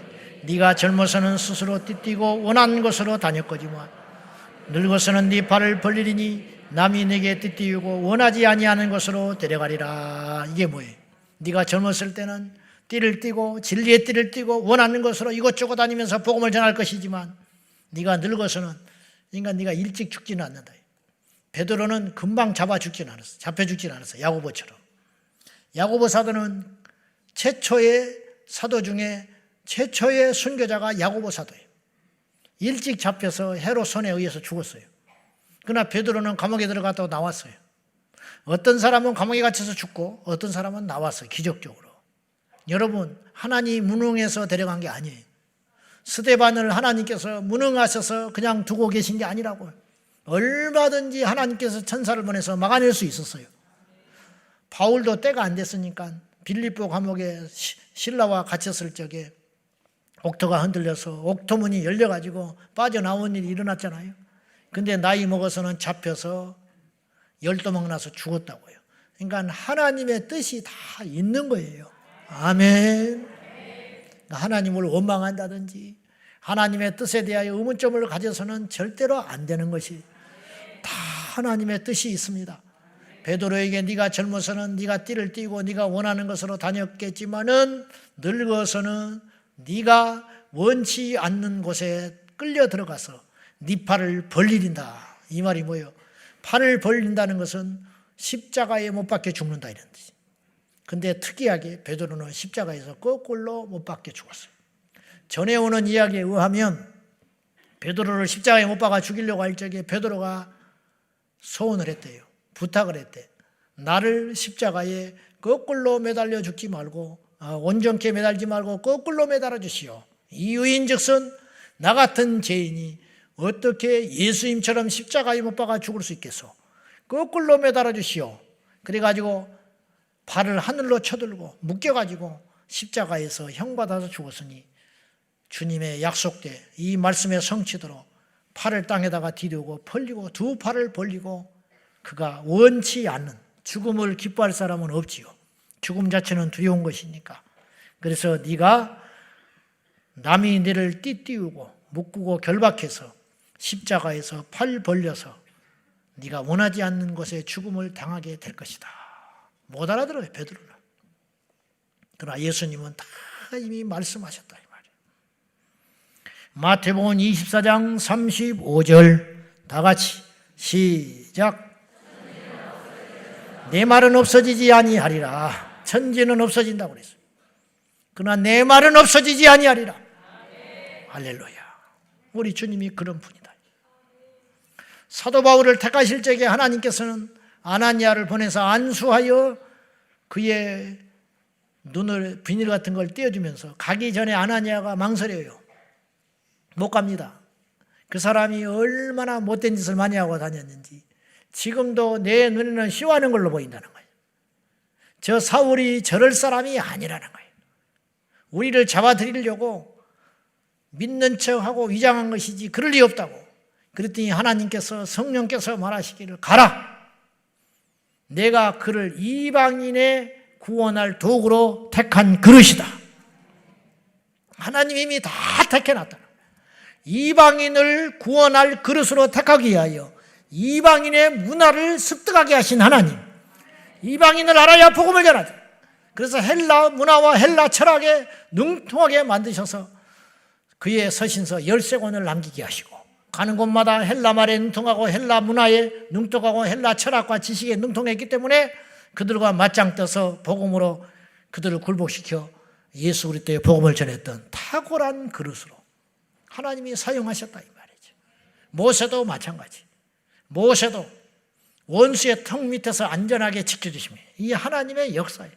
[SPEAKER 1] 네가 젊어서는 스스로 띠띠고 원한 곳으로 다녔거지만 늙어서는 네 발을 벌리리니 남이 네게 띠띠우고 원하지 아니하는 곳으로 데려가리라. 이게 뭐예요? 네가 젊었을 때는 띠를 띠고 진리의 띠를 띠고 원하는 곳으로 이곳저곳 다니면서 복음을 전할 것이지만 네가 늙어서는, 그러니까 네가 일찍 죽지는 않는다. 베드로는 금방 잡혀 죽지는 않았어. 야고보처럼. 야고보 사도는 최초의 사도 중에 최초의 순교자가 야고보 사도예요. 일찍 잡혀서 헤롯 손에 의해서 죽었어요. 그러나 베드로는 감옥에 들어갔다고 나왔어요. 어떤 사람은 감옥에 갇혀서 죽고 어떤 사람은 나왔어요. 기적적으로. 여러분, 하나님 무능해서 데려간 게 아니에요. 스데반을 하나님께서 무능하셔서 그냥 두고 계신 게 아니라고요. 얼마든지 하나님께서 천사를 보내서 막아낼 수 있었어요. 바울도 때가 안 됐으니까 빌립보 감옥에 신라와 갇혔을 적에 옥토가 흔들려서 옥토문이 열려가지고 빠져나온 일이 일어났잖아요. 근데 나이 먹어서는 잡혀서 열도망 나서 죽었다고요. 그러니까 하나님의 뜻이 다 있는 거예요. 아멘. 하나님을 원망한다든지 하나님의 뜻에 대하여 의문점을 가져서는 절대로 안 되는 것이 다 하나님의 뜻이 있습니다. 베드로에게 네가 젊어서는 네가 띠를 띠고 네가 원하는 것으로 다녔겠지만은 늙어서는 네가 원치 않는 곳에 끌려 들어가서 네 팔을 벌리린다. 이 말이 뭐예요? 팔을 벌린다는 것은 십자가에 못 박혀 죽는다 이런 뜻이에요. 근데 특이하게 베드로는 십자가에서 거꾸로 못 박혀 죽었어요. 전에 오는 이야기에 의하면 베드로를 십자가에 못 박아 죽이려고 할 적에 베드로가 소원을 했대요. 부탁을 했대. 나를 십자가에 거꾸로 매달려 죽지 말고 온전케 매달지 말고 거꾸로 매달아 주시오. 이유인즉슨 나 같은 죄인이 어떻게 예수님처럼 십자가에 못 박아 죽을 수 있겠소? 거꾸로 매달아 주시오. 그래가지고 발을 하늘로 쳐들고 묶여가지고 십자가에서 형받아서 죽었으니 주님의 약속대 이 말씀의 성취대로 팔을 땅에다가 디디고 벌리고 두 팔을 벌리고 그가 원치 않는 죽음을 기뻐할 사람은 없지요. 죽음 자체는 두려운 것이니까. 그래서 네가 남이 너를 띠띠우고 묶고 결박해서 십자가에서 팔 벌려서 네가 원하지 않는 곳에 죽음을 당하게 될 것이다. 못 알아들어요, 베드로는. 그러나 예수님은 다 이미 말씀하셨다 이 말이에요. 마태복음 24장 35절 다 같이 시작. 내 말은 없어지지 아니하리라. 천지는 없어진다고 그랬어요. 그러나 내 말은 없어지지 아니하리라. 할렐루야. 우리 주님이 그런 분이다. 사도 바울을 택하실 적에 하나님께서는 아나니아를 보내서 안수하여 그의 눈을 비닐 같은 걸 떼어주면서 가기 전에 아나니아가 망설여요. 못 갑니다. 그 사람이 얼마나 못된 짓을 많이 하고 다녔는지 지금도 내 눈에는 시원한 걸로 보인다는 거예요. 저 사울이 저럴 사람이 아니라는 거예요. 우리를 잡아들이려고 믿는 척하고 위장한 것이지 그럴 리 없다고. 그랬더니 하나님께서 성령께서 말하시기를 가라. 내가 그를 이방인의 구원할 도구로 택한 그릇이다. 하나님이 이미 다 택해놨다. 이방인을 구원할 그릇으로 택하기 위하여 이방인의 문화를 습득하게 하신 하나님. 이방인을 알아야 복음을 전하죠. 그래서 헬라 문화와 헬라 철학에 능통하게 만드셔서 그의 서신서 13권을 남기게 하시고 가는 곳마다 헬라 말에 능통하고 헬라 문화에 능통하고 헬라 철학과 지식에 능통했기 때문에 그들과 맞짱 떠서 복음으로 그들을 굴복시켜 예수 그리스도의 복음을 전했던 탁월한 그릇으로 하나님이 사용하셨다 이 말이죠. 모세도 마찬가지. 모세도 원수의 턱 밑에서 안전하게 지켜주십니다. 이 하나님의 역사예요.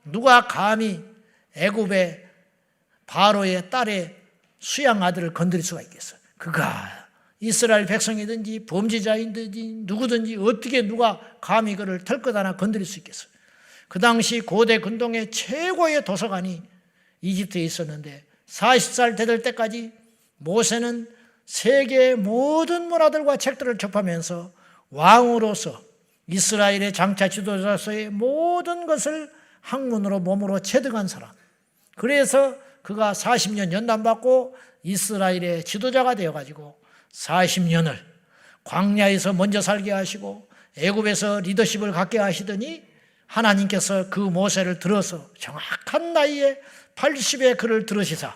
[SPEAKER 1] 누가 감히 애굽의 바로의 딸의 수양 아들을 건드릴 수가 있겠어요? 그가 이스라엘 백성이든지 범죄자인든지 누구든지 어떻게 누가 감히 그를 털끝 하나 건드릴 수 있겠어요? 그 당시 고대 근동의 최고의 도서관이 이집트에 있었는데 40살 되들 때까지 모세는 세계의 모든 문화들과 책들을 접하면서 왕으로서 이스라엘의 장차 지도자로서의 모든 것을 학문으로 몸으로 체득한 사람. 그래서 그가 40년 연단받고 이스라엘의 지도자가 되어가지고 40년을 광야에서 먼저 살게 하시고 애굽에서 리더십을 갖게 하시더니 하나님께서 그 모세를 들어서 정확한 나이에 80의 그를 들으시사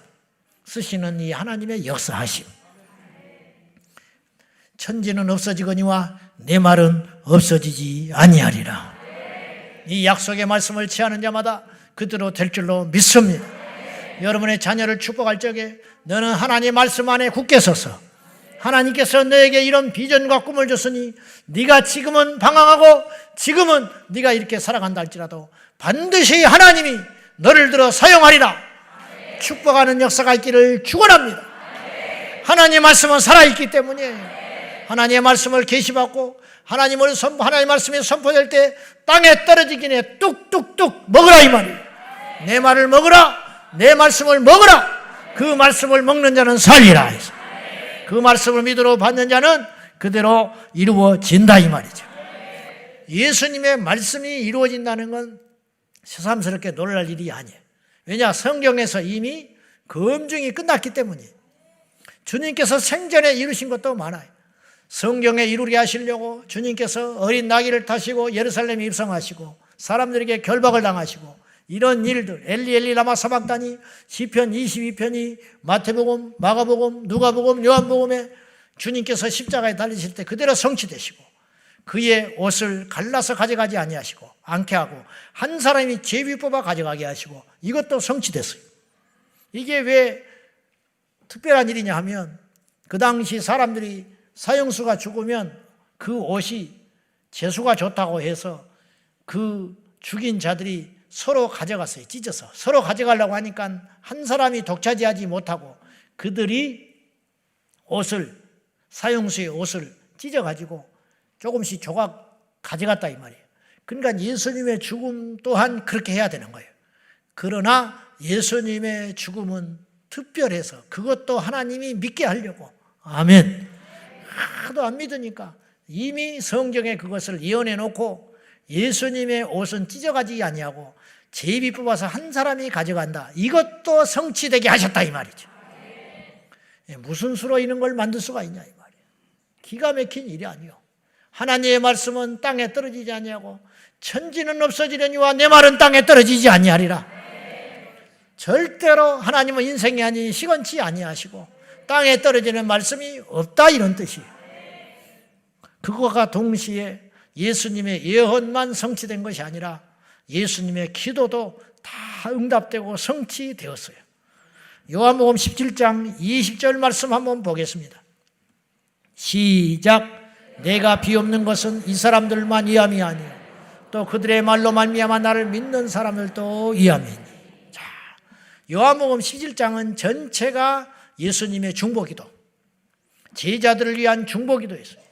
[SPEAKER 1] 쓰시는 이 하나님의 역사하심. 천지는 없어지거니와 내 말은 없어지지 아니하리라. 이 약속의 말씀을 취하는 자마다 그대로 될 줄로 믿습니다. 여러분의 자녀를 축복할 적에 너는 하나님의 말씀 안에 굳게 서서 하나님께서 너에게 이런 비전과 꿈을 줬으니 네가 지금은 방황하고 지금은 네가 이렇게 살아간다 할지라도 반드시 하나님이 너를 들어 사용하리라. 축복하는 역사가 있기를 축원합니다. 하나님의 말씀은 살아있기 때문이에요. 하나님의 말씀을 계시받고 하나님의 말씀이 선포될 때 땅에 떨어지기 전에 뚝뚝뚝 먹으라 이 말이에요. 내 말을 먹으라. 내 말씀을 먹으라. 그 말씀을 먹는 자는 살리라 해서 그 말씀을 믿으러 받는 자는 그대로 이루어진다 이 말이죠. 예수님의 말씀이 이루어진다는 건 새삼스럽게 놀랄 일이 아니에요. 왜냐? 성경에서 이미 검증이 끝났기 때문이에요. 주님께서 생전에 이루신 것도 많아요. 성경에 이루게 하시려고 주님께서 어린 나귀를 타시고 예루살렘에 입성하시고 사람들에게 결박을 당하시고 이런 일들, 엘리 엘리 라마 사박다니, 시편 22편이 마태복음, 마가복음, 누가복음, 요한복음에 주님께서 십자가에 달리실 때 그대로 성취되시고 그의 옷을 갈라서 가져가지 아니하시고 않게 하고 한 사람이 제비 뽑아 가져가게 하시고 이것도 성취됐어요. 이게 왜 특별한 일이냐 하면 그 당시 사람들이 사형수가 죽으면 그 옷이 재수가 좋다고 해서 그 죽인 자들이 서로 가져갔어요. 찢어서 서로 가져가려고 하니까 한 사람이 독차지하지 못하고 그들이 옷을, 사형수의 옷을 찢어가지고 조금씩 조각 가져갔다 이 말이에요. 그러니까 예수님의 죽음 또한 그렇게 해야 되는 거예요. 그러나 예수님의 죽음은 특별해서 그것도 하나님이 믿게 하려고. 아멘. 하도 안 믿으니까 이미 성경에 그것을 예언해 놓고 예수님의 옷은 찢어가지 아니하고 제비 뽑아서 한 사람이 가져간다. 이것도 성취되게 하셨다 이 말이죠. 무슨 수로 이런 걸 만들 수가 있냐 이 말이에요. 기가 막힌 일이 아니요. 하나님의 말씀은 땅에 떨어지지 아니하고 천지는 없어지려니와 내 말은 땅에 떨어지지 아니하리라. 절대로 하나님은 인생이 아닌 시건치 아니하시고 땅에 떨어지는 말씀이 없다 이런 뜻이에요. 그것과 동시에 예수님의 예언만 성취된 것이 아니라 예수님의 기도도 다 응답되고 성취되었어요. 요한복음 17장 20절 말씀 한번 보겠습니다. 시작. 내가 비옵는 것은 이 사람들만 위함이 아니요 또 그들의 말로 말미암아 나를 믿는 사람들도 위함이니. 자, 요한복음 17장은 전체가 예수님의 중보기도, 제자들을 위한 중보기도였어요.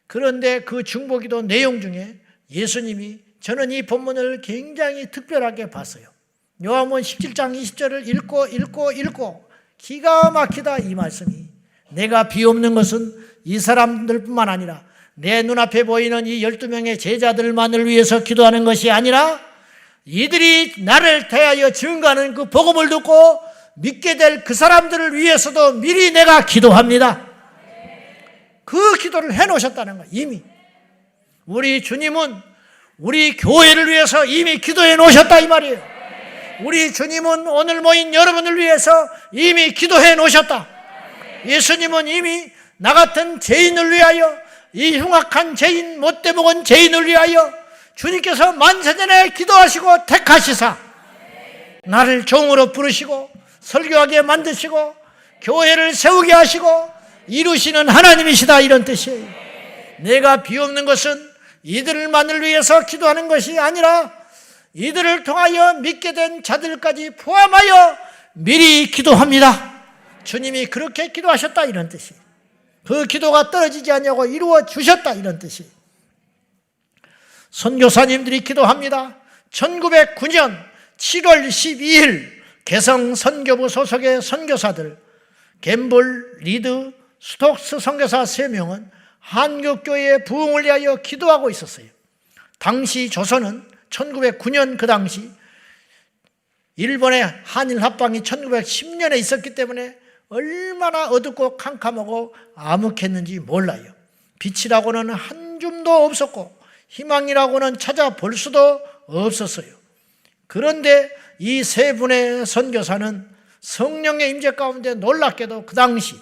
[SPEAKER 1] 그런데 그 중보기도 내용 중에 예수님이 저는 이 본문을 굉장히 특별하게 봤어요. 요한복음 17장 20절을 읽고 기가 막히다 이 말씀이. 내가 비옵는 것은 이 사람들뿐만 아니라 내 눈앞에 보이는 이 12명의 제자들만을 위해서 기도하는 것이 아니라 이들이 나를 대하여 증거하는 그 복음을 듣고 믿게 될 그 사람들을 위해서도 미리 내가 기도합니다. 그 기도를 해놓으셨다는 거예요. 이미 우리 주님은 우리 교회를 위해서 이미 기도해 놓으셨다 이 말이에요. 우리 주님은 오늘 모인 여러분을 위해서 이미 기도해 놓으셨다. 예수님은 이미 나 같은 죄인을 위하여, 이 흉악한 죄인, 못돼 먹은 죄인을 위하여 주님께서 만세전에 기도하시고 택하시사 나를 종으로 부르시고 설교하게 만드시고 교회를 세우게 하시고 이루시는 하나님이시다 이런 뜻이에요. 내가 비옵는 것은 이들만을 위해서 기도하는 것이 아니라 이들을 통하여 믿게 된 자들까지 포함하여 미리 기도합니다. 주님이 그렇게 기도하셨다 이런 뜻이에요. 그 기도가 떨어지지 않냐고 이루어 주셨다 이런 뜻이에요. 선교사님들이 기도합니다. 1909년 7월 12일 개성 선교부 소속의 선교사들 갬블, 리드, 스톡스 선교사 3명은 한국교회의 부흥을 위하여 기도하고 있었어요. 당시 조선은 1909년 그 당시 일본의 한일 합방이 1910년에 있었기 때문에 얼마나 어둡고 캄캄하고 암흑했는지 몰라요. 빛이라고는 한 줌도 없었고 희망이라고는 찾아볼 수도 없었어요. 그런데 이 3분의 선교사는 성령의 임재 가운데 놀랍게도 그 당시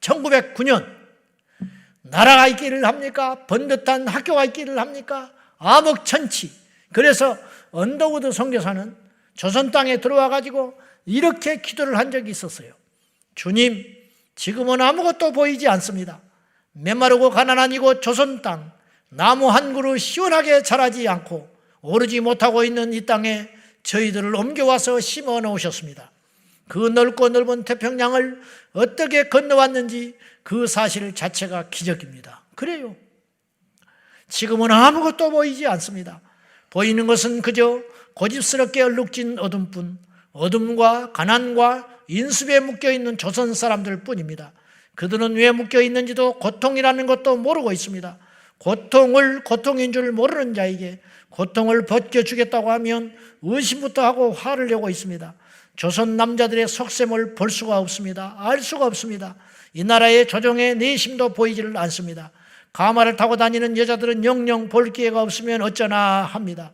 [SPEAKER 1] 1909년 나라가 있기를 합니까? 번듯한 학교가 있기를 합니까? 암흑천치. 그래서 언더우드 선교사는 조선 땅에 들어와 가지고 이렇게 기도를 한 적이 있었어요. 주님, 지금은 아무것도 보이지 않습니다. 메마르고 가난한 이곳 조선 땅, 나무 한 그루 시원하게 자라지 않고 오르지 못하고 있는 이 땅에 저희들을 옮겨와서 심어 놓으셨습니다. 그 넓고 넓은 태평양을 어떻게 건너왔는지 그 사실 자체가 기적입니다. 그래요. 지금은 아무것도 보이지 않습니다. 보이는 것은 그저 고집스럽게 얼룩진 어둠뿐, 어둠과 가난과 인습에 묶여있는 조선 사람들 뿐입니다. 그들은 왜 묶여있는지도 고통이라는 것도 모르고 있습니다. 고통을 고통인 줄 모르는 자에게 고통을 벗겨주겠다고 하면 의심부터 하고 화를 내고 있습니다. 조선 남자들의 속셈을 볼 수가 없습니다. 알 수가 없습니다. 이 나라의 조정의 내심도 보이지를 않습니다. 가마를 타고 다니는 여자들은 영영 볼 기회가 없으면 어쩌나 합니다.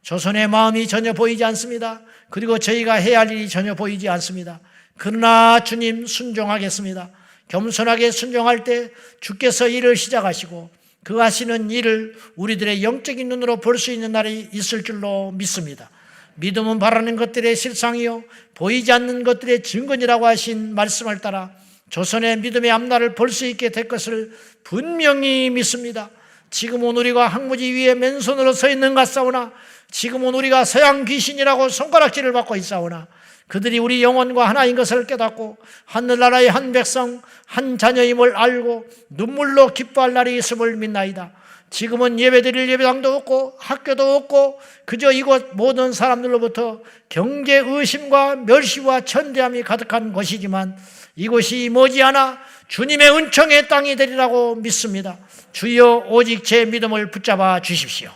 [SPEAKER 1] 조선의 마음이 전혀 보이지 않습니다. 그리고 저희가 해야 할 일이 전혀 보이지 않습니다. 그러나 주님 순종하겠습니다. 겸손하게 순종할 때 주께서 일을 시작하시고 그 하시는 일을 우리들의 영적인 눈으로 볼 수 있는 날이 있을 줄로 믿습니다. 믿음은 바라는 것들의 실상이요 보이지 않는 것들의 증거니라고 하신 말씀을 따라 조선의 믿음의 앞날을 볼 수 있게 될 것을 분명히 믿습니다. 지금은 우리가 항무지 위에 맨손으로 서 있는 것 같사오나 지금은 우리가 서양 귀신이라고 손가락질을 받고 있사오나 그들이 우리 영혼과 하나인 것을 깨닫고 하늘나라의 한 백성 한 자녀임을 알고 눈물로 기뻐할 날이 있음을 믿나이다. 지금은 예배드릴 예배당도 없고 학교도 없고 그저 이곳 모든 사람들로부터 경계 의심과 멸시와 천대함이 가득한 곳이지만 이곳이 머지않아 주님의 은총의 땅이 되리라고 믿습니다. 주여 오직 제 믿음을 붙잡아 주십시오.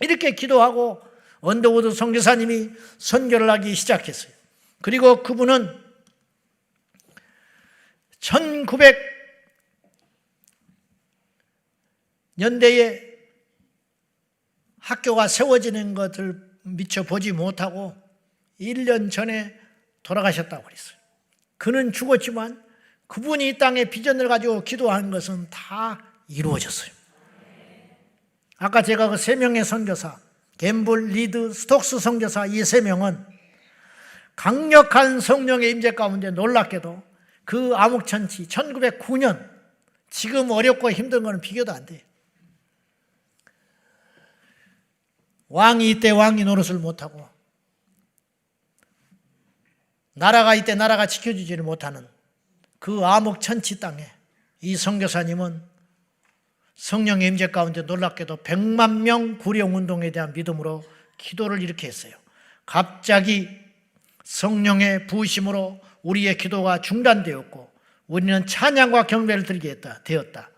[SPEAKER 1] 이렇게 기도하고 언더우드 선교사님이 선교를 하기 시작했어요. 그리고 그분은 1900년대에 학교가 세워지는 것을 미처 보지 못하고 1년 전에 돌아가셨다고 그랬어요. 그는 죽었지만 그분이 이 땅에 비전을 가지고 기도한 것은 다 이루어졌어요. 아까 제가 그 3명의 선교사 갬블, 리드, 스톡스 선교사 이 3명은 강력한 성령의 임재 가운데 놀랍게도 그 암흑천치 1909년 지금 어렵고 힘든 거는 비교도 안 돼요. 왕이 이때 왕이 노릇을 못하고 나라가 이때 나라가 지켜주지를 못하는 그 암흑천치 땅에 이 선교사님은 성령의 임재 가운데 놀랍게도 100만 명 구령운동에 대한 믿음으로 기도를 이렇게 했어요. 갑자기 성령의 부으심으로 우리의 기도가 중단되었고 우리는 찬양과 경배를 드리게 되었다.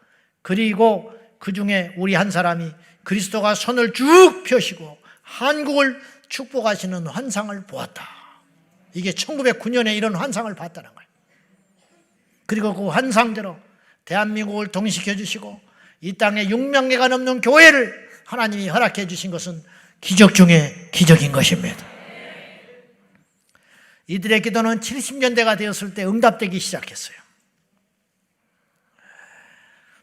[SPEAKER 1] 그리고 그 중에 우리 한 사람이 그리스도가 손을 쭉 펴시고 한국을 축복하시는 환상을 보았다. 이게 1909년에 이런 환상을 봤다는 거예요. 그리고 그 환상대로 대한민국을 통시켜 주시고 이 땅에 6만 개가 넘는 교회를 하나님이 허락해 주신 것은 기적 중에 기적인 것입니다. 이들의 기도는 70년대가 되었을 때 응답되기 시작했어요.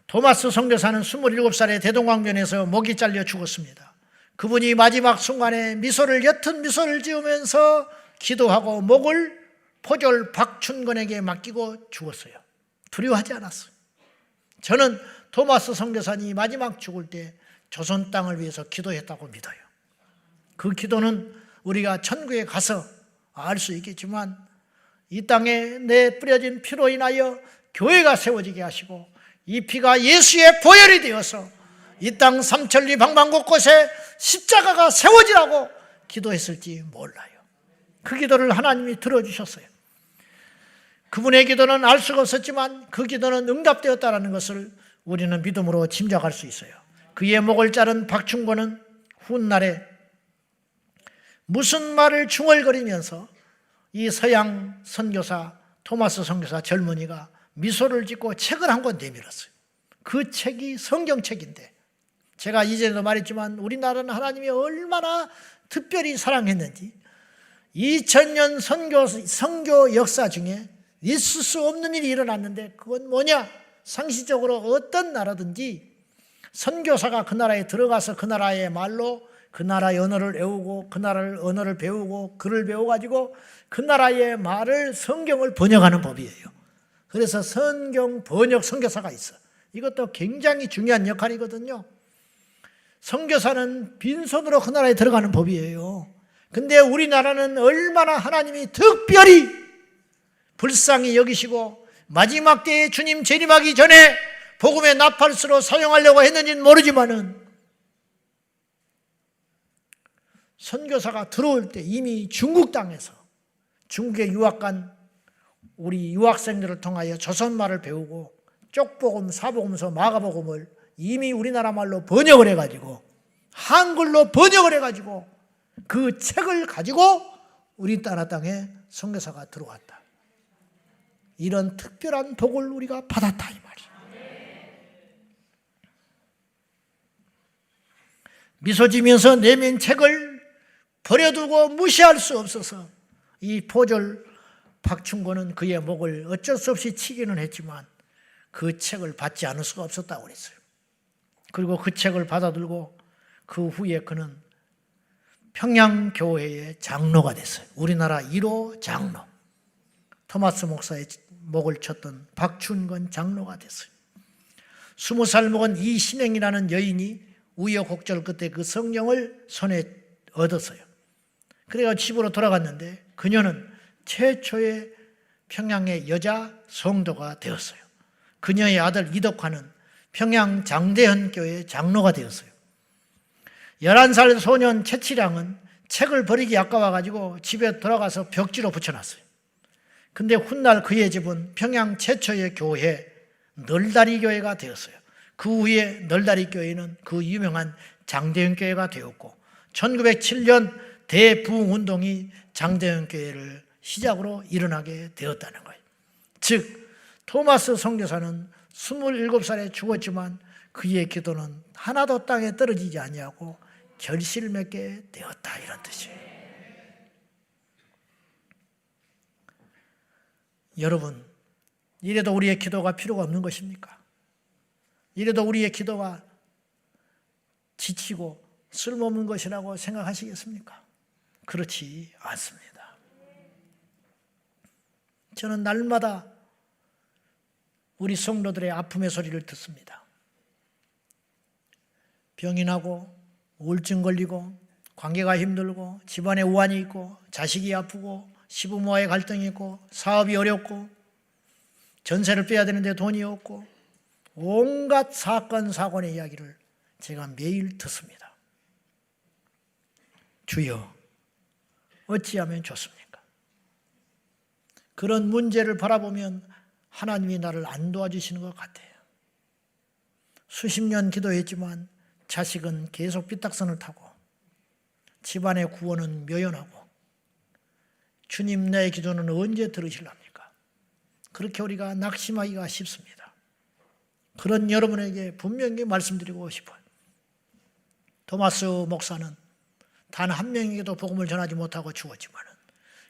[SPEAKER 1] 토마스 선교사는 27살에 대동강변에서 목이 잘려 죽었습니다. 그분이 마지막 순간에 옅은 미소를 지으면서 기도하고 목을 포졸 박춘건에게 맡기고 죽었어요. 두려워하지 않았어요. 저는 토마스 선교사님이 마지막 죽을 때 조선 땅을 위해서 기도했다고 믿어요. 그 기도는 우리가 천국에 가서 알 수 있겠지만 이 땅에 내 뿌려진 피로 인하여 교회가 세워지게 하시고 이 피가 예수의 보혈이 되어서 이 땅 삼천리 방방 곳곳에 십자가가 세워지라고 기도했을지 몰라요. 그 기도를 하나님이 들어주셨어요. 그분의 기도는 알 수가 없었지만 그 기도는 응답되었다는 것을 우리는 믿음으로 짐작할 수 있어요. 그의 목을 자른 박충권은 훗날에 무슨 말을 중얼거리면서 이 서양 선교사 토마스 선교사 젊은이가 미소를 짓고 책을 한 권 내밀었어요. 그 책이 성경책인데 제가 이전에도 말했지만 우리나라는 하나님이 얼마나 특별히 사랑했는지 2000년 선교 역사 중에 있을 수 없는 일이 일어났는데 그건 뭐냐? 상시적으로 어떤 나라든지 선교사가 그 나라에 들어가서 그 나라의 말로 그 나라의 언어를 외우고 그 나라의 언어를 배우고 글을 배워가지고 그 나라의 말을 성경을 번역하는 법이에요. 그래서 성경 번역 선교사가 있어. 이것도 굉장히 중요한 역할이거든요. 선교사는 빈손으로 그 나라에 들어가는 법이에요. 근데 우리나라는 얼마나 하나님이 특별히 불쌍히 여기시고 마지막 때에 주님 재림하기 전에 복음의 나팔수로 사용하려고 했는지는 모르지만은 선교사가 들어올 때 이미 중국 땅에서 중국에 유학 간 우리 유학생들을 통하여 조선말을 배우고 쪽복음, 사복음서, 마가복음을 이미 우리나라 말로 번역을 해가지고 한글로 번역을 해가지고 그 책을 가지고 우리나라 땅에 선교사가 들어왔다. 이런 특별한 복을 우리가 받았다 이 말이에요. 미소 지면서 내민 책을 버려두고 무시할 수 없어서 이 포졸 박충곤은 그의 목을 어쩔 수 없이 치기는 했지만 그 책을 받지 않을 수가 없었다고 그랬어요. 그리고 그 책을 받아들고 그 후에 그는 평양교회의 장로가 됐어요. 우리나라 1호 장로. 토마스 목사의 목을 쳤던 박춘건 장로가 됐어요. 20살 먹은 이신행이라는 여인이 우여곡절 끝에 그 성경을 손에 얻었어요. 그래서 집으로 돌아갔는데 그녀는 최초의 평양의 여자 성도가 되었어요. 그녀의 아들 이덕화는 평양 장대현 교회 장로가 되었어요. 11살 소년 최치량은 책을 버리기 아까워가지고 집에 돌아가서 벽지로 붙여놨어요. 근데 훗날 그의 집은 평양 최초의 교회 널다리 교회가 되었어요. 그 후에 널다리 교회는 그 유명한 장대현 교회가 되었고 1907년 대부흥운동이 장대현 교회를 시작으로 일어나게 되었다는 거예요. 즉 토마스 선교사는 27살에 죽었지만 그의 기도는 하나도 땅에 떨어지지 아니하고 결실을 맺게 되었다 이런 뜻이에요. 여러분, 이래도 우리의 기도가 필요가 없는 것입니까? 이래도 우리의 기도가 지치고 쓸모없는 것이라고 생각하시겠습니까? 그렇지 않습니다. 저는 날마다 우리 성도들의 아픔의 소리를 듣습니다. 병이 나고 우울증 걸리고 관계가 힘들고 집안에 우환이 있고 자식이 아프고 시부모와의 갈등이 있고 사업이 어렵고 전세를 빼야 되는데 돈이 없고 온갖 사건 사고의 이야기를 제가 매일 듣습니다. 주여 어찌하면 좋습니까? 그런 문제를 바라보면 하나님이 나를 안 도와주시는 것 같아요. 수십 년 기도했지만 자식은 계속 삐딱선을 타고 집안의 구원은 묘연하고 주님 내 기도는 언제 들으실랍니까? 그렇게 우리가 낙심하기가 쉽습니다. 그런 여러분에게 분명히 말씀드리고 싶어요. 토마스 목사는 단 한 명에게도 복음을 전하지 못하고 죽었지만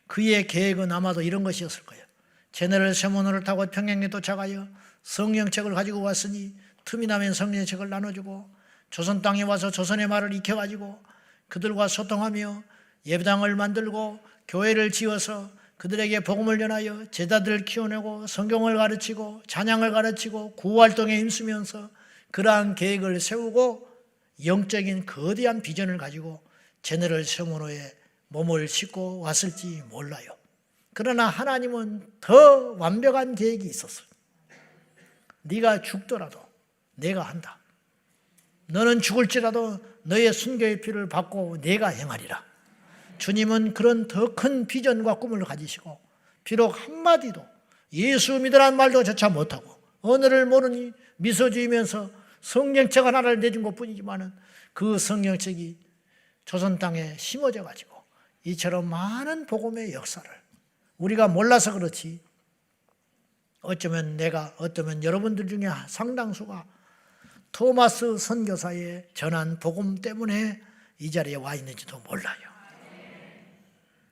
[SPEAKER 1] 그의 계획은 아마도 이런 것이었을 거예요. 제네럴 세모노를 타고 평양에 도착하여 성경책을 가지고 왔으니 틈이 나면 성경책을 나눠주고 조선 땅에 와서 조선의 말을 익혀가지고 그들과 소통하며 예배당을 만들고 교회를 지어서 그들에게 복음을 전하여 제자들을 키워내고 성경을 가르치고 찬양을 가르치고 구호활동에 힘쓰면서 그러한 계획을 세우고 영적인 거대한 비전을 가지고 제네럴 세모노의 몸을 싣고 왔을지 몰라요. 그러나 하나님은 더 완벽한 계획이 있었어요. 네가 죽더라도 내가 한다. 너는 죽을지라도 너의 순교의 피를 받고 내가 행하리라. 주님은 그런 더 큰 비전과 꿈을 가지시고 비록 한마디도 예수 믿으라는 말도 조차 못하고 언어를 모르니 미소 지으면서 성경책 하나를 내준 것뿐이지만 그 성경책이 조선 땅에 심어져 가지고 이처럼 많은 복음의 역사를 우리가 몰라서 그렇지 어쩌면 여러분들 중에 상당수가 토마스 선교사의 전한 복음 때문에 이 자리에 와 있는지도 몰라요.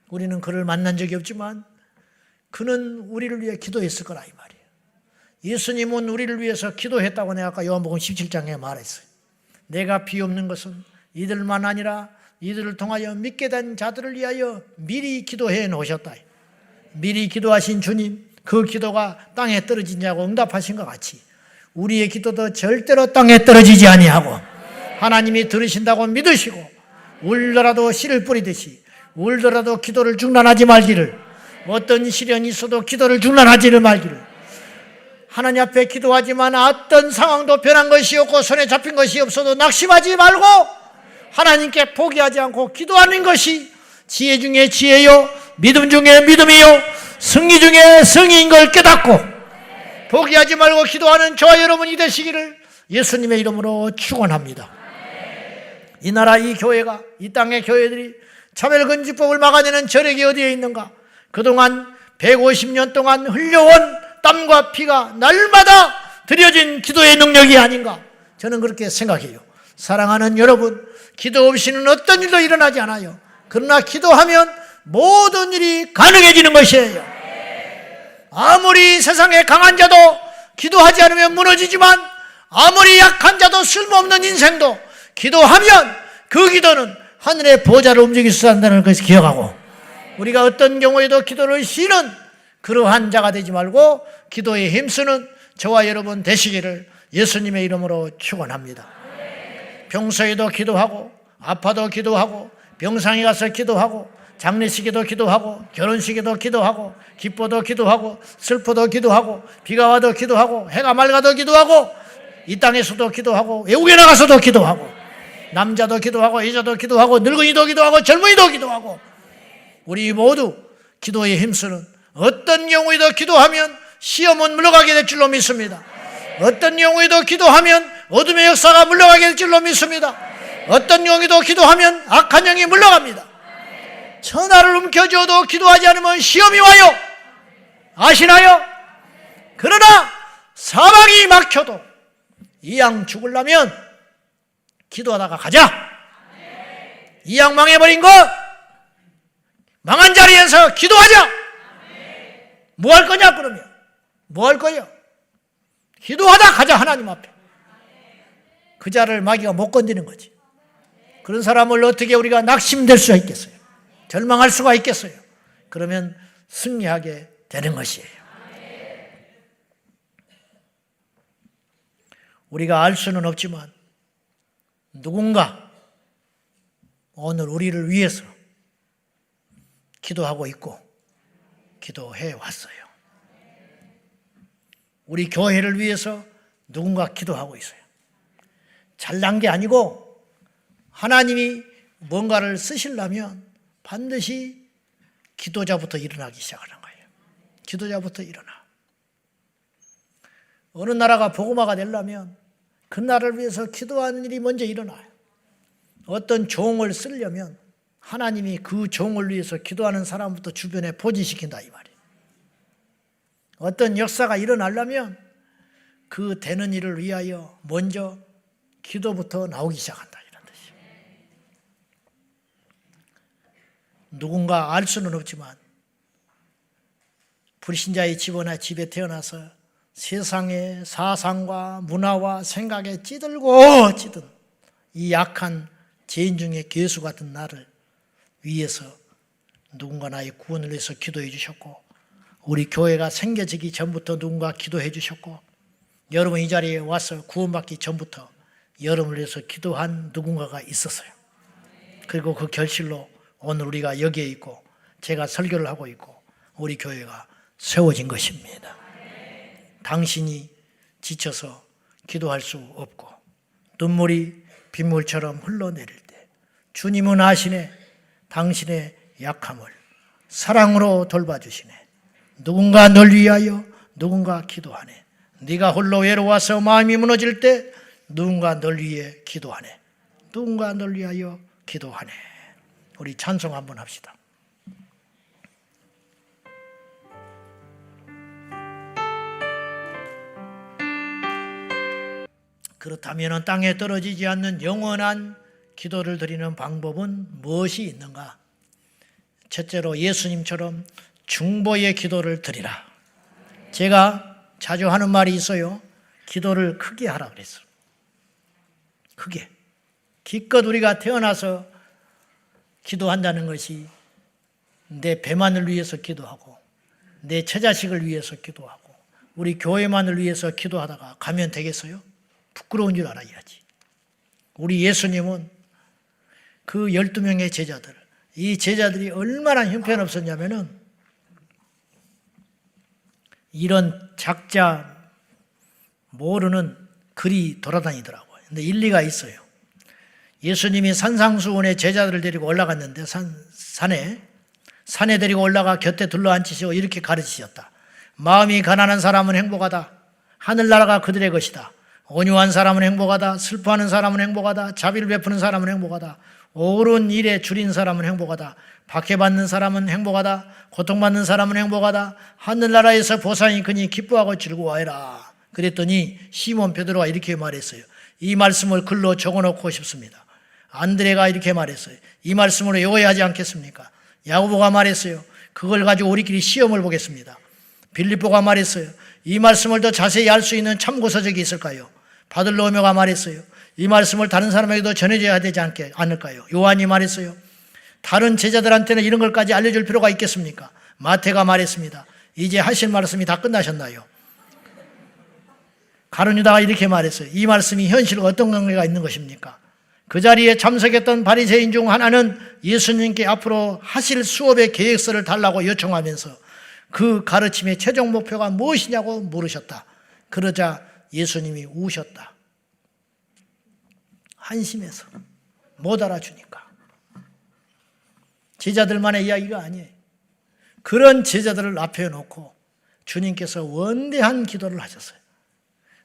[SPEAKER 1] 우리는 그를 만난 적이 없지만 그는 우리를 위해 기도했을 거라 이 말이에요. 예수님은 우리를 위해서 기도했다고 내가 아까 요한복음 17장에 말했어요. 내가 비옵는 것은 이들만 아니라 이들을 통하여 믿게 된 자들을 위하여 미리 기도해 놓으셨다. 미리 기도하신 주님, 그 기도가 땅에 떨어지냐고 응답하신 것 같이 우리의 기도도 절대로 땅에 떨어지지 아니하고 하나님이 들으신다고 믿으시고 울더라도 씨를 뿌리듯이 울더라도 기도를 중단하지 말기를, 어떤 시련이 있어도 기도를 중단하지 말기를, 하나님 앞에 기도하지만 어떤 상황도 변한 것이 없고 손에 잡힌 것이 없어도 낙심하지 말고 하나님께 포기하지 않고 기도하는 것이 지혜 중에 지혜요 믿음 중에 믿음이요 승리 중에 승리인 걸 깨닫고 포기하지 말고 기도하는 저와 여러분이 되시기를 예수님의 이름으로 축원합니다. 이 나라, 이 교회가, 이 땅의 교회들이 차별금지법을 막아내는 저력이 어디에 있는가? 그동안 150년 동안 흘려온 땀과 피가 날마다 드려진 기도의 능력이 아닌가? 저는 그렇게 생각해요. 사랑하는 여러분, 기도 없이는 어떤 일도 일어나지 않아요. 그러나 기도하면 모든 일이 가능해지는 것이에요. 아무리 세상에 강한 자도 기도하지 않으면 무너지지만, 아무리 약한 자도 쓸모없는 인생도 기도하면 그 기도는 하늘의 보좌를 움직일 수 있다는 것을 기억하고, 우리가 어떤 경우에도 기도를 쉬는 그러한 자가 되지 말고 기도에 힘쓰는 저와 여러분 되시기를 예수님의 이름으로 축원합니다. 평소에도 기도하고, 아파도 기도하고, 병상에 가서 기도하고, 장례식에도 기도하고, 결혼식에도 기도하고, 기뻐도 기도하고, 슬퍼도 기도하고, 비가 와도 기도하고, 해가 맑아도 기도하고, 이 땅에서도 기도하고, 외국에 나가서도 기도하고, 남자도 기도하고, 여자도 기도하고, 늙은이도 기도하고, 젊은이도 기도하고, 우리 모두 기도에 힘쓰는, 어떤 경우에도 기도하면 시험은 물러가게 될 줄로 믿습니다. 어떤 경우에도 기도하면 어둠의 역사가 물러가게 될 줄로 믿습니다. 어떤 경우에도 기도하면 악한 영이 물러갑니다. 천하를 움켜쥐어도 기도하지 않으면 시험이 와요. 아시나요? 그러나 사방이 막혀도 이 양 죽으려면 기도하다가 가자. 이 양 망해버린 것, 망한 자리에서 기도하자. 뭐 할 거냐 그러면? 뭐 할 거예요? 기도하다 가자. 하나님 앞에. 그 자를 마귀가 못 건드리는 거지. 그런 사람을 어떻게 우리가 낙심될 수가 있겠어요? 절망할 수가 있겠어요? 그러면 승리하게 되는 것이에요. 우리가 알 수는 없지만 누군가 오늘 우리를 위해서 기도하고 있고 기도해 왔어요. 우리 교회를 위해서 누군가 기도하고 있어요. 잘난 게 아니고 하나님이 뭔가를 쓰시려면 반드시 기도자부터 일어나기 시작하는 거예요. 기도자부터 일어나. 어느 나라가 복음화가 되려면 그 나라를 위해서 기도하는 일이 먼저 일어나요. 어떤 종을 쓰려면 하나님이 그 종을 위해서 기도하는 사람부터 주변에 포진시킨다 이 말이에요. 어떤 역사가 일어나려면 그 되는 일을 위하여 먼저 기도부터 나오기 시작한다 이런 뜻이에요. 누군가 알 수는 없지만 불신자의 집에 태어나서 세상의 사상과 문화와 생각에 찌들고 찌든 이 약한 죄인 중에 괴수 같은 나를 위해서 누군가 나의 구원을 위해서 기도해 주셨고, 우리 교회가 생겨지기 전부터 누군가 기도해 주셨고, 여러분 이 자리에 와서 구원받기 전부터 여러분을 위해서 기도한 누군가가 있었어요. 그리고 그 결실로 오늘 우리가 여기에 있고 제가 설교를 하고 있고 우리 교회가 세워진 것입니다. 당신이 지쳐서 기도할 수 없고 눈물이 빗물처럼 흘러내릴 때 주님은 아시네. 당신의 약함을 사랑으로 돌봐주시네. 누군가 널 위하여 누군가 기도하네. 네가 홀로 외로워서 마음이 무너질 때 누군가 널 위해 기도하네. 누군가 널 위하여 기도하네. 우리 찬송 한번 합시다. 그렇다면 땅에 떨어지지 않는 영원한 기도를 드리는 방법은 무엇이 있는가? 첫째로 예수님처럼 중보의 기도를 드리라. 제가 자주 하는 말이 있어요. 기도를 크게 하라 그랬어요. 크게. 기껏 우리가 태어나서 기도한다는 것이 내 배만을 위해서 기도하고 내 처자식을 위해서 기도하고 우리 교회만을 위해서 기도하다가 가면 되겠어요? 부끄러운 줄 알아야지. 우리 예수님은 그 12명의 제자들, 이 제자들이 얼마나 형편없었냐면은 이런 작자 모르는 글이 돌아다니더라고요. 근데 일리가 있어요. 예수님이 산상수훈에 제자들을 데리고 올라갔는데 산에 데리고 올라가 곁에 둘러앉히시고 이렇게 가르치셨다. 마음이 가난한 사람은 행복하다. 하늘나라가 그들의 것이다. 온유한 사람은 행복하다. 슬퍼하는 사람은 행복하다. 자비를 베푸는 사람은 행복하다. 옳은 일에 줄인 사람은 행복하다. 박해받는 사람은 행복하다. 고통받는 사람은 행복하다. 하늘나라에서 보상이 크니 기뻐하고 즐거워해라. 그랬더니 시몬 베드로가 이렇게 말했어요. 이 말씀을 글로 적어놓고 싶습니다. 안드레가 이렇게 말했어요. 이 말씀으로 외워야 하지 않겠습니까? 야고보가 말했어요. 그걸 가지고 우리끼리 시험을 보겠습니다. 빌립보가 말했어요. 이 말씀을 더 자세히 알 수 있는 참고서적이 있을까요? 바들로메오가 말했어요. 이 말씀을 다른 사람에게도 전해줘야 되지 않을까요? 요한이 말했어요. 다른 제자들한테는 이런 걸까지 알려줄 필요가 있겠습니까? 마태가 말했습니다. 이제 하실 말씀이 다 끝나셨나요? 가룟 유다가 이렇게 말했어요. 이 말씀이 현실과 어떤 관계가 있는 것입니까? 그 자리에 참석했던 바리새인 중 하나는 예수님께 앞으로 하실 수업의 계획서를 달라고 요청하면서 그 가르침의 최종 목표가 무엇이냐고 물으셨다. 그러자 예수님이 우셨다. 한심해서 못 알아주니까. 제자들만의 이야기가 아니에요. 그런 제자들을 앞에 놓고 주님께서 원대한 기도를 하셨어요.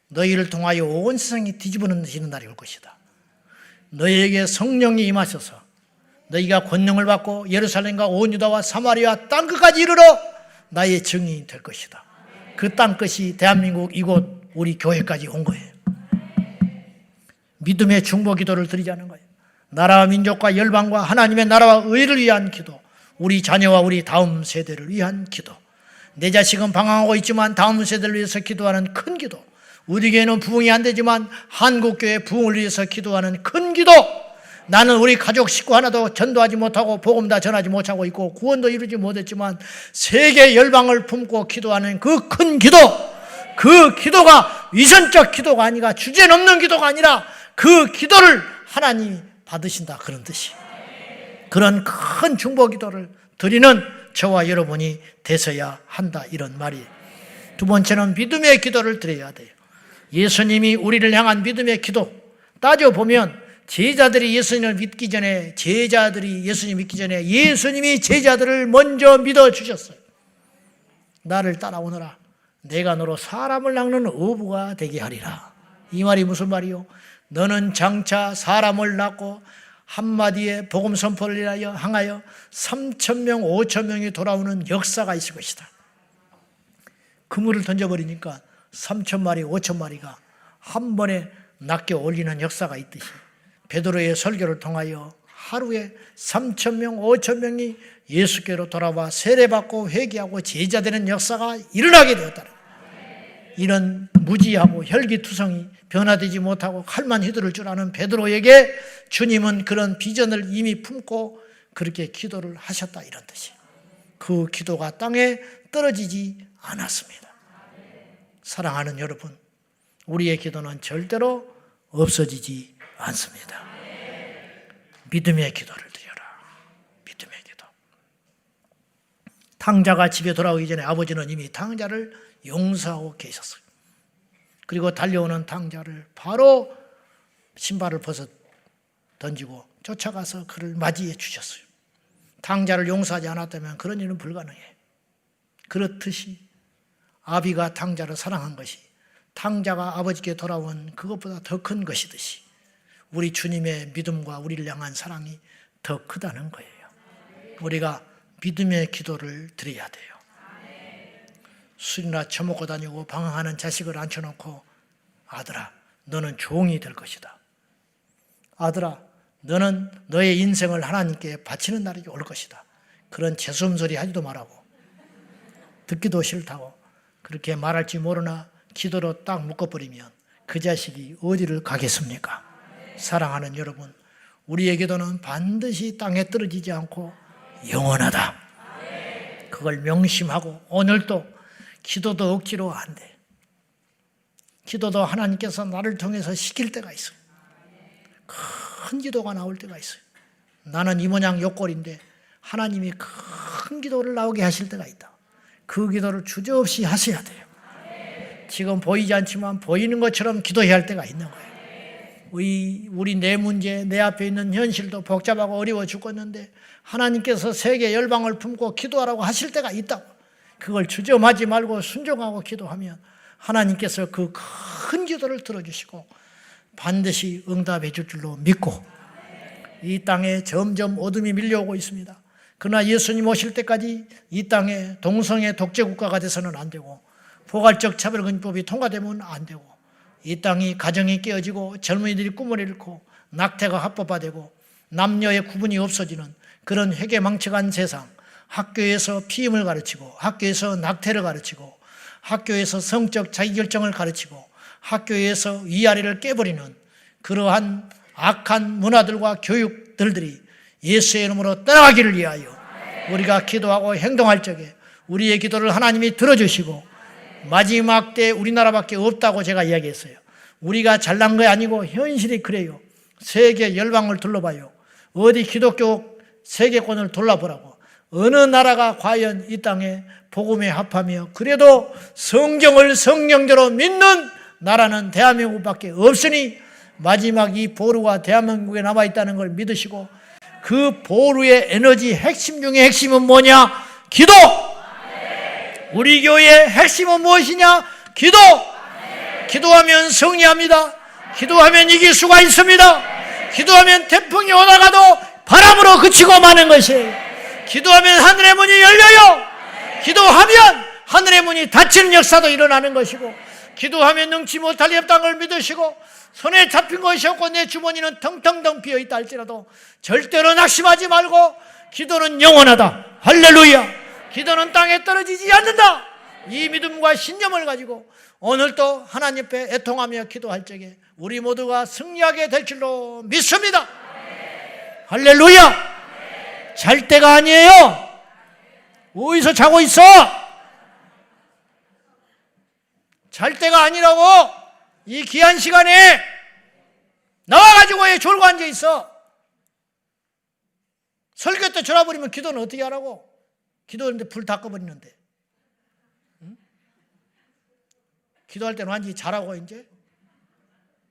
[SPEAKER 1] 너희를 통하여 온 세상이 뒤집어지는 날이 올 것이다. 너희에게 성령이 임하셔서 너희가 권능을 받고 예루살렘과 온 유다와 사마리아 땅끝까지 이르러 나의 증인이 될 것이다. 그 땅끝이 대한민국 이곳 우리 교회까지 온 거예요. 믿음의 중보 기도를 드리자는 거예요. 나라와 민족과 열방과 하나님의 나라와 의를 위한 기도, 우리 자녀와 우리 다음 세대를 위한 기도, 내 자식은 방황하고 있지만 다음 세대를 위해서 기도하는 큰 기도, 우리 교회는 부흥이 안 되지만 한국교회 부흥을 위해서 기도하는 큰 기도, 나는 우리 가족 식구 하나도 전도하지 못하고 복음 다 전하지 못하고 있고 구원도 이루지 못했지만 세계 열방을 품고 기도하는 그 큰 기도, 그 기도가 위선적 기도가 아니라 주제넘는 기도가 아니라 그 기도를 하나님이 받으신다, 그런 뜻이. 그런 큰 중보 기도를 드리는 저와 여러분이 되셔야 한다, 이런 말이에요. 두 번째는 믿음의 기도를 드려야 돼요. 예수님이 우리를 향한 믿음의 기도, 따져보면 제자들이 예수님을 믿기 전에, 제자들이 예수님 믿기 전에 예수님이 제자들을 먼저 믿어주셨어요. 나를 따라오너라. 내가 너로 사람을 낚는 어부가 되게 하리라. 이 말이 무슨 말이요? 너는 장차 사람을 낳고 한마디에 복음 선포를 향하여 3,000명, 5,000명이 돌아오는 역사가 있을 것이다. 그물을 던져버리니까 3,000마리, 5,000마리가 한 번에 낚여 올리는 역사가 있듯이 베드로의 설교를 통하여 하루에 3,000명, 5,000명이 예수께로 돌아와 세례받고 회개하고 제자되는 역사가 일어나게 되었다. 이런 무지하고 혈기투성이 변화되지 못하고 칼만 휘두를 줄 아는 베드로에게 주님은 그런 비전을 이미 품고 그렇게 기도를 하셨다, 이런 뜻이에요. 그 기도가 땅에 떨어지지 않았습니다. 사랑하는 여러분, 우리의 기도는 절대로 없어지지 않습니다. 믿음의 기도를 드려라. 믿음의 기도. 탕자가 집에 돌아오기 전에 아버지는 이미 탕자를 용서하고 계셨어요. 그리고 달려오는 탕자를 바로 신발을 벗어 던지고 쫓아가서 그를 맞이해 주셨어요. 탕자를 용서하지 않았다면 그런 일은 불가능해요. 그렇듯이 아비가 탕자를 사랑한 것이 탕자가 아버지께 돌아온 그것보다 더 큰 것이듯이 우리 주님의 믿음과 우리를 향한 사랑이 더 크다는 거예요. 우리가 믿음의 기도를 드려야 돼요. 술이나 처먹고 다니고 방황하는 자식을 앉혀놓고 아들아, 너는 종이 될 것이다. 아들아, 너는 너의 인생을 하나님께 바치는 날이 올 것이다. 그런 재수음소리 하지도 말라고, 듣기도 싫다고 그렇게 말할지 모르나 기도로 딱 묶어버리면 그 자식이 어디를 가겠습니까? 사랑하는 여러분, 우리의 기도는 반드시 땅에 떨어지지 않고 영원하다. 그걸 명심하고 오늘도 기도도 억지로 안 돼. 기도도 하나님께서 나를 통해서 시킬 때가 있어요. 큰 기도가 나올 때가 있어요. 나는 이 모양 요꼴인데 하나님이 큰 기도를 나오게 하실 때가 있다. 그 기도를 주저없이 하셔야 돼요. 지금 보이지 않지만 보이는 것처럼 기도해야 할 때가 있는 거예요. 우리 내 문제, 내 앞에 있는 현실도 복잡하고 어려워 죽겠는데 하나님께서 세계 열방을 품고 기도하라고 하실 때가 있다고. 그걸 주저하지 말고 순종하고 기도하면 하나님께서 그 큰 기도를 들어주시고 반드시 응답해 줄 줄로 믿고, 이 땅에 점점 어둠이 밀려오고 있습니다. 그러나 예수님 오실 때까지 이 땅에 동성애 독재국가가 돼서는 안 되고, 포괄적 차별금지법이 통과되면 안 되고, 이 땅이 가정이 깨어지고 젊은이들이 꿈을 잃고 낙태가 합법화되고 남녀의 구분이 없어지는 그런 회개망측한 세상, 학교에서 피임을 가르치고 학교에서 낙태를 가르치고 학교에서 성적 자기결정을 가르치고 학교에서 위아래를 깨버리는 그러한 악한 문화들과 교육들이 예수의 이름으로 떠나가기를 위하여 우리가 기도하고 행동할 적에 우리의 기도를 하나님이 들어주시고, 마지막 때 우리나라밖에 없다고 제가 이야기했어요. 우리가 잘난 게 아니고 현실이 그래요. 세계 열방을 둘러봐요. 어디 기독교 세계권을 돌아보라고. 어느 나라가 과연 이 땅에 복음에 합하며 그래도 성경을 성경대로 믿는 나라는 대한민국밖에 없으니, 마지막 이 보루가 대한민국에 남아있다는 걸 믿으시고, 그 보루의 에너지 핵심 중에 핵심은 뭐냐? 기도! 우리 교회의 핵심은 무엇이냐? 기도! 기도하면 승리합니다. 기도하면 이길 수가 있습니다. 기도하면 태풍이 오다가도 바람으로 그치고 마는 것이에요. 기도하면 하늘의 문이 열려요. 기도하면 하늘의 문이 닫히는 역사도 일어나는 것이고, 기도하면 능치 못할 협당을 믿으시고, 손에 잡힌 것이 없고 내 주머니는 텅텅텅 비어있다 할지라도 절대로 낙심하지 말고, 기도는 영원하다. 할렐루야. 기도는 땅에 떨어지지 않는다. 이 믿음과 신념을 가지고 오늘도 하나님 앞에 애통하며 기도할 적에 우리 모두가 승리하게 될 줄로 믿습니다. 할렐루야. 잘 때가 아니에요. 어디서 자고 있어? 잘 때가 아니라고. 이 귀한 시간에 나와가지고 왜 졸고 앉아있어? 설교 때 졸아버리면 기도는 어떻게 하라고? 기도하는데 불 다 꺼버리는데. 응? 기도할 때는 완전히 잘하고, 이제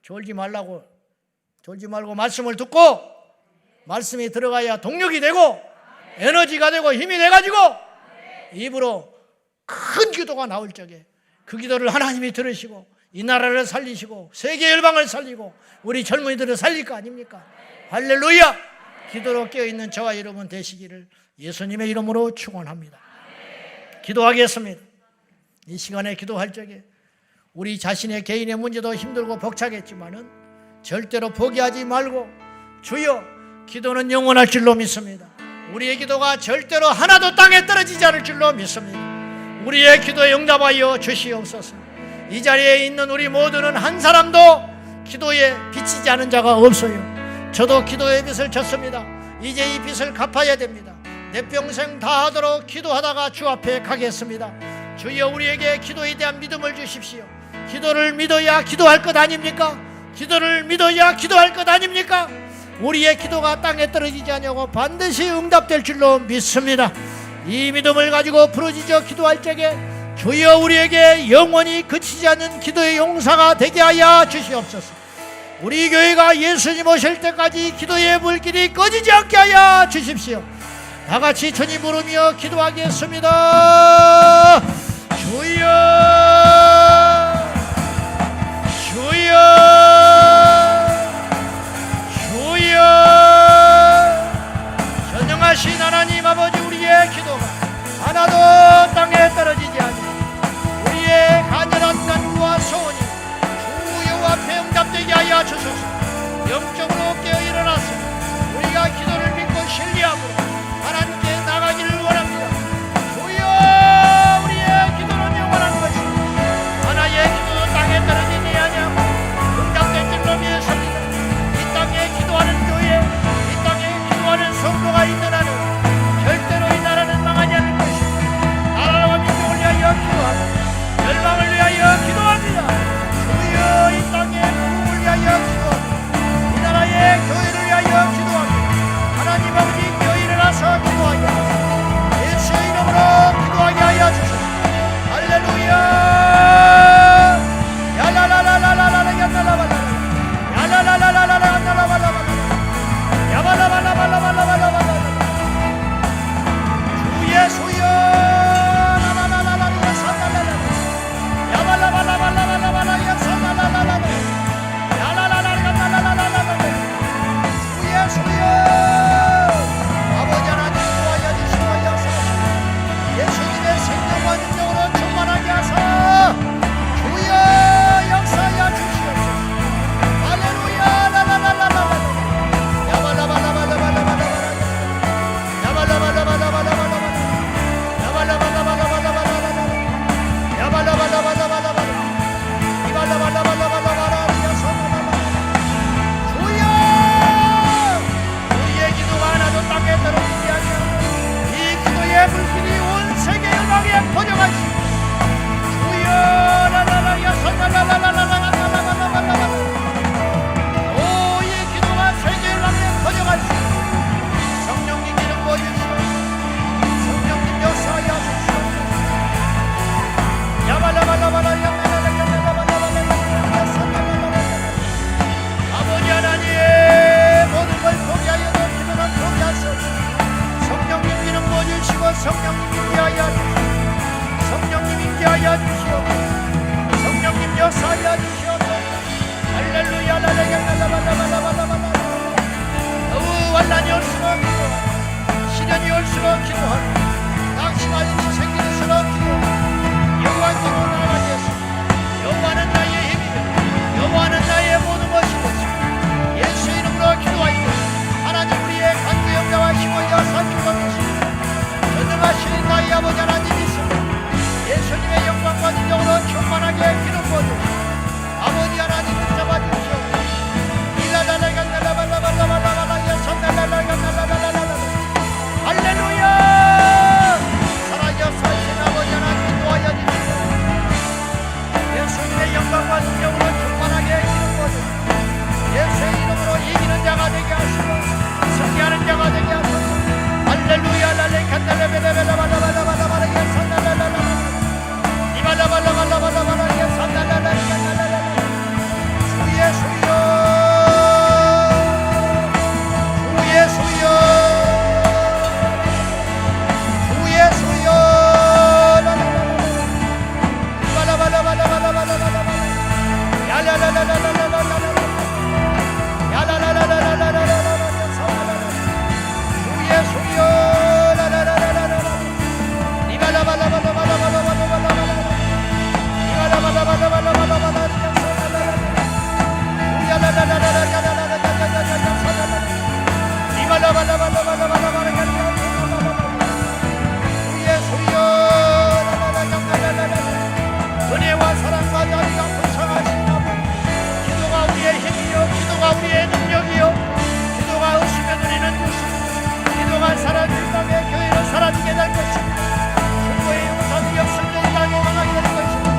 [SPEAKER 1] 졸지 말라고. 졸지 말고 말씀을 듣고, 말씀이 들어가야 동력이 되고 에너지가 되고 힘이 돼가지고 입으로 큰 기도가 나올 적에 그 기도를 하나님이 들으시고 이 나라를 살리시고 세계 열방을 살리고 우리 젊은이들을 살릴 거 아닙니까? 할렐루야. 기도로 깨어있는 저와 여러분 되시기를 예수님의 이름으로 축원합니다. 기도하겠습니다. 이 시간에 기도할 적에 우리 자신의 개인의 문제도 힘들고 벅차겠지만은 절대로 포기하지 말고, 주여, 기도는 영원할 줄로 믿습니다. 우리의 기도가 절대로 하나도 땅에 떨어지지 않을 줄로 믿습니다. 우리의 기도에 응답하여 주시옵소서. 이 자리에 있는 우리 모두는 한 사람도 기도에 비치지 않은 자가 없어요. 저도 기도의 빚을 졌습니다. 이제 이 빚을 갚아야 됩니다. 내 평생 다 하도록 기도하다가 주 앞에 가겠습니다. 주여, 우리에게 기도에 대한 믿음을 주십시오. 기도를 믿어야 기도할 것 아닙니까? 기도를 믿어야 기도할 것 아닙니까? 우리의 기도가 땅에 떨어지지 않냐고 반드시 응답될 줄로 믿습니다. 이 믿음을 가지고 부르짖어 기도할 적에 주여, 우리에게 영원히 그치지 않는 기도의 용사가 되게 하여 주시옵소서. 우리 교회가 예수님 오실 때까지 기도의 불길이 꺼지지 않게 하여 주십시오. 다 같이 천이 부르며 기도하겠습니다. 주여, 주여, 주여. 전능하신 하나님 아버지, 우리의 기도가 하나도 땅에 떨어지지 않는 우리의 간절한 간구와 소원이 주 여호와 앞에 응답되게 하여 주소서. 영적으로 깨어 일어나서 우리가 기도를 믿고 신뢰함으로 하나님께 나가기를 원합니다. 주여, 우리의 기도는 영원한 것입니다. 하나의 기도도 땅에 떨어지지 아니하고 응답된 줄로 믿습니다. 이 땅에 기도하는 교회, 이 땅에 기도하는 성도가 있는 한은 절대로 이 나라는 망하지 않을 것입니다. 나라와 민족을 위하여 기도하고 열방을 위하여 기도합니다. 주여, 이 땅에 복음을 위하여 기도합니다. 이 나라의 환난이 올수록 기도하고 시련이 올수록 기도하고 낙심할 일이 생길수록 기도하고 여호와께로 나아가겠습니다. 여호와는 나의 힘이며 여호와는 나의 모든 것이 되시고 예수 이름으로 기도하이고 하나님 우리의 간구 영광과 힘을 여사 주옵소서. 전능하신 나의 아버지 하나님이 있습니다. 예수님의 영광과 능력으로 충만하게 기름 부어주시고 아버지 하나님 붙잡아 주시옵소서. 할렐루야. 살아계신 아버지 하나님 도와여 주시옵소서. 예수님의 영광과 능력으로 충만하게 기름 부어주시고 예수의 이름으로 이기는 자가 되게 하시고 승리하는 자가 되게 하소서. 할렐루야. 주의 주여 주의 주여 주의 주여 은혜와 사랑과 자비가 풍성하신 아버지, 기도가 우리의 힘이요 기도가 우리의 능력이요 기도가 없으면 우리는 무엇입니까? 기도가 사라질 땅에 교회는 사라지게 될 것입니다. 중고의 용사는 역설적인 땅에 망하게 될 것입니다.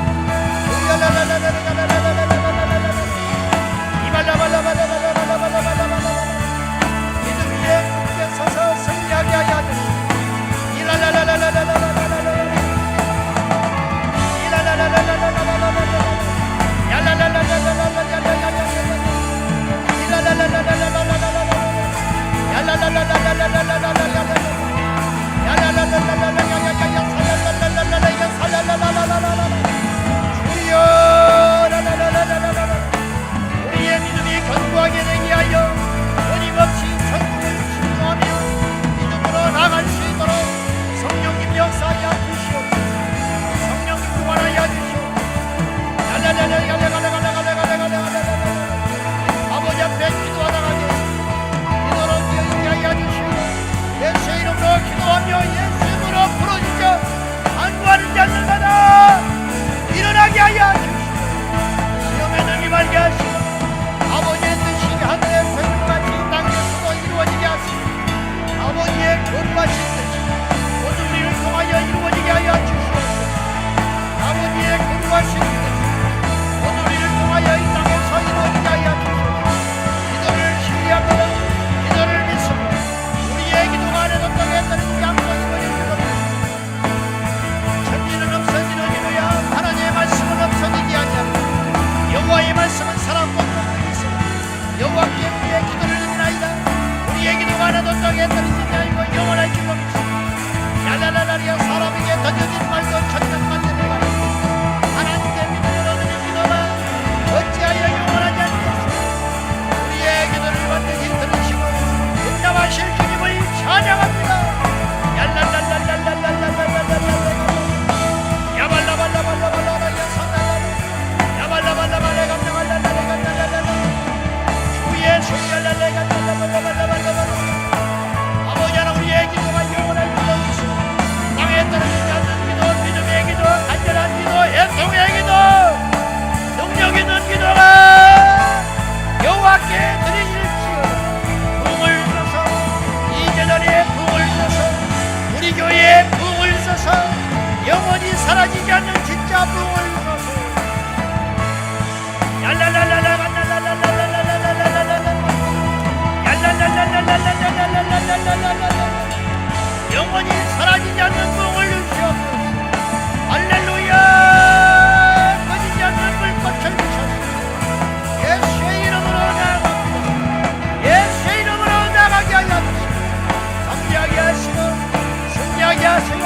[SPEAKER 1] 믿음 위에 굳게 서서 승리하게 하여 주시옵소서. 우리의 믿음이 견고하게 되게 하여 끊임없이 천국을 신뢰하며 믿음으로 나갈 수 있도록 성령님 역사하여 주시옵소서. 성령님 주관하여 주시옵소서. 아버지 앞에 기도하다가 기도로 기억하게 하여 주시고 예수의 이름으로 기도하며 예수 이름으로 부르짖어 간구하는 자들마다 일어나게 하여 주시고 시험에 능히 말게 하시고 아버지의 뜻이 하늘의 새들같이 땅에서도 이루어지게 하시고 아버지의 거룩하신 뜻이 모두 우리를 통하여 이루어지게 하여 주시옵소서. 아버지의 거룩하신 뜻이 모두 우리를 통하여 이 땅에서 이루어지게 하여 주시옵소서. 기도를 신뢰합니다. 기도를 믿습니다. 우리의 기도가 안에도 땅에 떨어지지 않고 이루어질 겁니다. 천지는 없어지는 이루야 하나님의 말씀은 없어지지 아니하고 여호와의 말씀은 살았고 또 있습니다. 여호와께 우리의 기도를 드리나이다. 우리의 기도가 안에도 땅에 떨어지지 않고 영원할 줄 믿습니다. 얄랄랄라리야 사람에게 던져진 말도 천년만년 내가 하나님께 믿음을 얻는 기도가 어찌하여 영원하지 않겠습니까? 우리의 기도를 반드시 들으시고 응답하실 주님을 찬양합니다. 야발라발라발라발라발라 야산날라 야발라발라발라 감당할랄랄랄랄랄랄랄 주의 손갈랄랄랄랄랄랄랄 아버지 하나 우리의 기도가 영원할 줄 믿습니다. 땅에 떨어지지 않는 기도, 믿음의 기도, 간절한 기도, 애통의 기도, 능력 있는 기도가 여호와께 드리실지어다. 부흥을 줘서 이 제자리에 부흥을 줘서 우리 교회에 부흥을 줘서 영원히 사라지지 않는 진짜 부흥을 줘서 얄랄랄랄라 영원히 사라지지 않는 부흥을 주시옵소서. 할렐루야. 꺼지지 않는 불꽃을 주셨습니다. 예수의 이름으로 나아갑니다. 예수의 이름으로 나가게 하여 주시고 승리하게 하시고 승리하게 하시고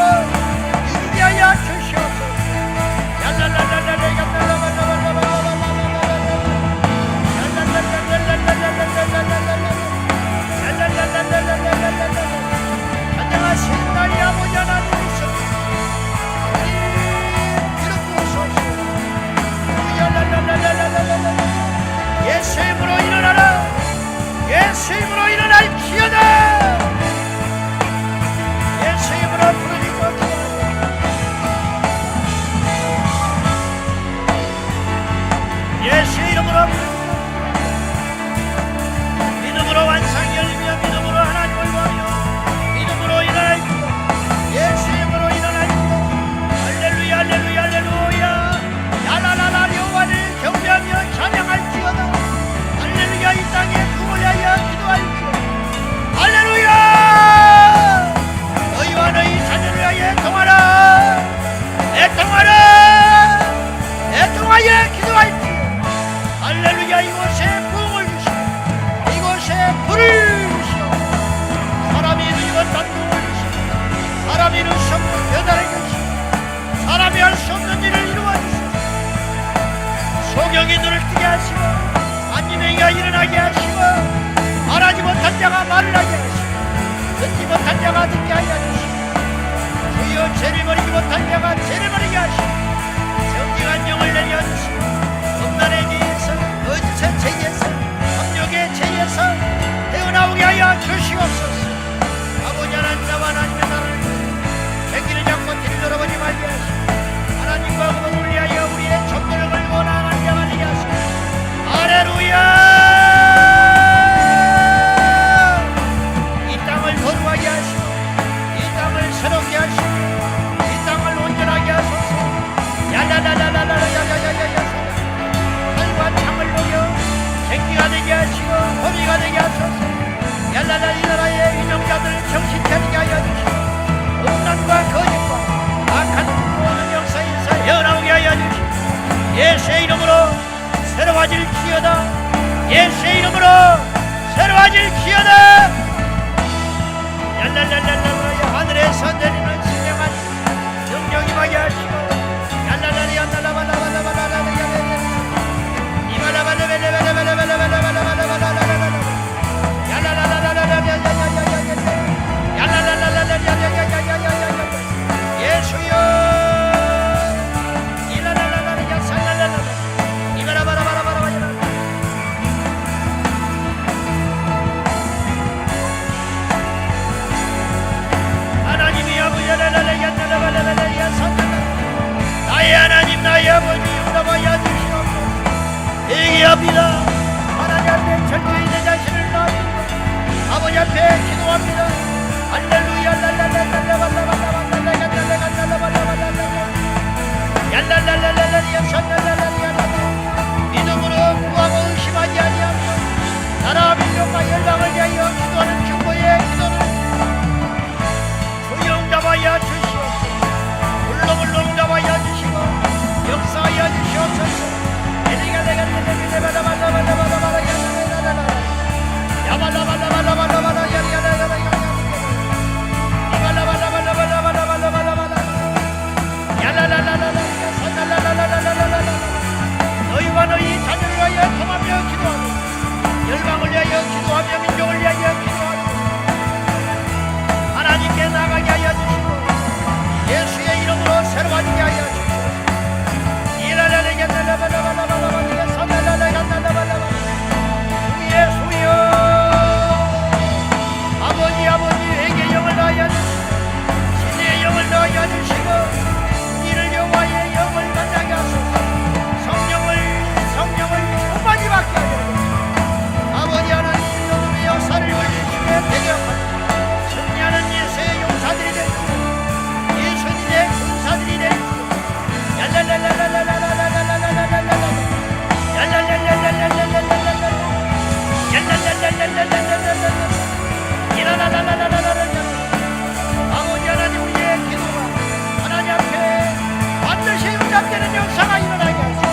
[SPEAKER 1] 이기게 하여 주시옵소서. 예수의 이름으로 새로워질지어다. 예수의 이름으로 새로워질지어다. 얄랄랄랄랄라 하늘에서 내리는 신령한 능력이 임하게 하시고 얄랄랄리 얄랄라발라발라발라발라 나의 하나님 나의 아버지 응답하여 주시옵소서. 얘기합니다. 하나님 앞에 절대히 내 자신을 놔두고 아버지 앞에 기도합니다. 할렐루야 믿음으로 구하고 의심하지 아니하며 나라 민족과 열방을 위하여 기도하는 중보의 기도는 주여 응답하여 주시옵소서. 물렁물렁 응답하여 주시고 역사하여 주시옵소서. 너희와 너희 자녀를 위하여 통하며 기도하고 열방을 위하여 기도하며 민족을 위하여 기도하고 하나님께 나가게 하여 주시고 예수의 이름으로 새로워지게 하여 주시고 주여 아버지 회개의 영을 넣어야 주시고 신의 영을 넣어야 주시고 이를 여호와의 영을 만나게 하소서. 성령을 충만히 받게 하여 주시고 아버지 하나님 너의 역사를 올리시며 배경하고 승리하는 예수의 용사들이 되시고 예수님의 군사들이 되시고 아버지 하나님 우리의 기도가 하나님 앞에 반드시 응답되는 역사가 일어나게 하시고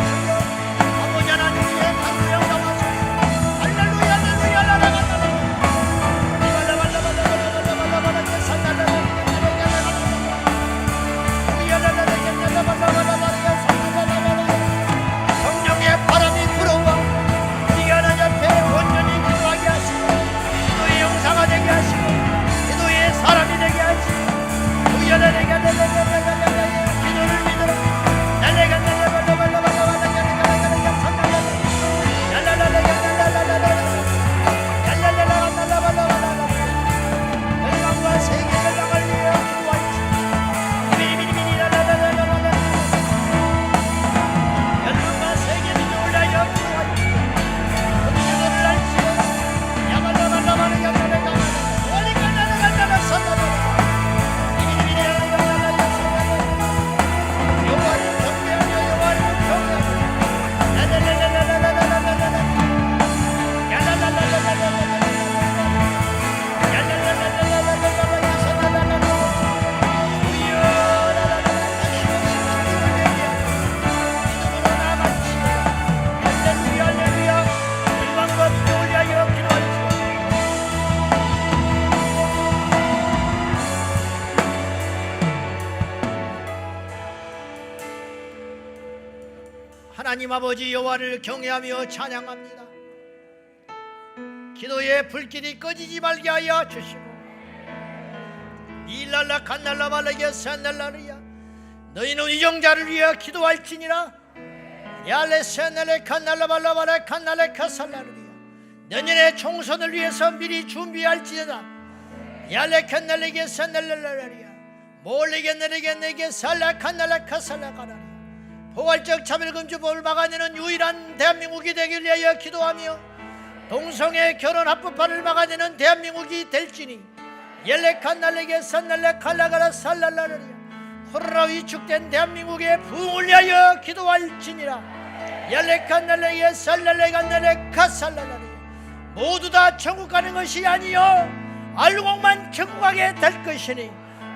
[SPEAKER 1] 주여 아버지 하나님 우리의 간구에 응답하소서. 할렐루야 성령의 바람이 불어와 우리가 하나님 앞에 온전히 기도하게 하시고 기도의 영사가 되게 하시고 기도의 사람이 되게 하시고 기도를 믿으라 열방과 세계 열방을 위해 기도하시고 열방과 세계 민족을 위하여 기도하시고 기도를 할지어다 야발라발라바는 야발라가 오리간다라간다라 선다라 하나님 아버지 여호와를 경외하며 찬양합니다. 기도의 불길이 꺼지지 말게 하여 주시고 일랄라 칸날라 발라게 산날라리야 너희는 이정자를 위하여 기도할지니라 야레 산날레 칸날라 발라바라 칸날레 카살라리야 내년의 총선을 위해서 미리 준비할지어다 야레 칸날레게 산날라리야 몰리게 내게 살라 칸날라 카살라가라리야 포괄적 차별금지법을 막아내는 유일한 대한민국이 되길 위하여 기도하며 동성애 결혼 합법화를 막아내는 대한민국이 될지니 옐레칸날레게 산날레 칼라가라 살랄라르리야 코로나 위축된 대한민국의 부흥을 위하여 기도할지니라 옐레칸날레게 살랄레간날레 카살랄라리야 모두 다 천국 가는 것이 아니요 알곡만 천국 가게 될 것이니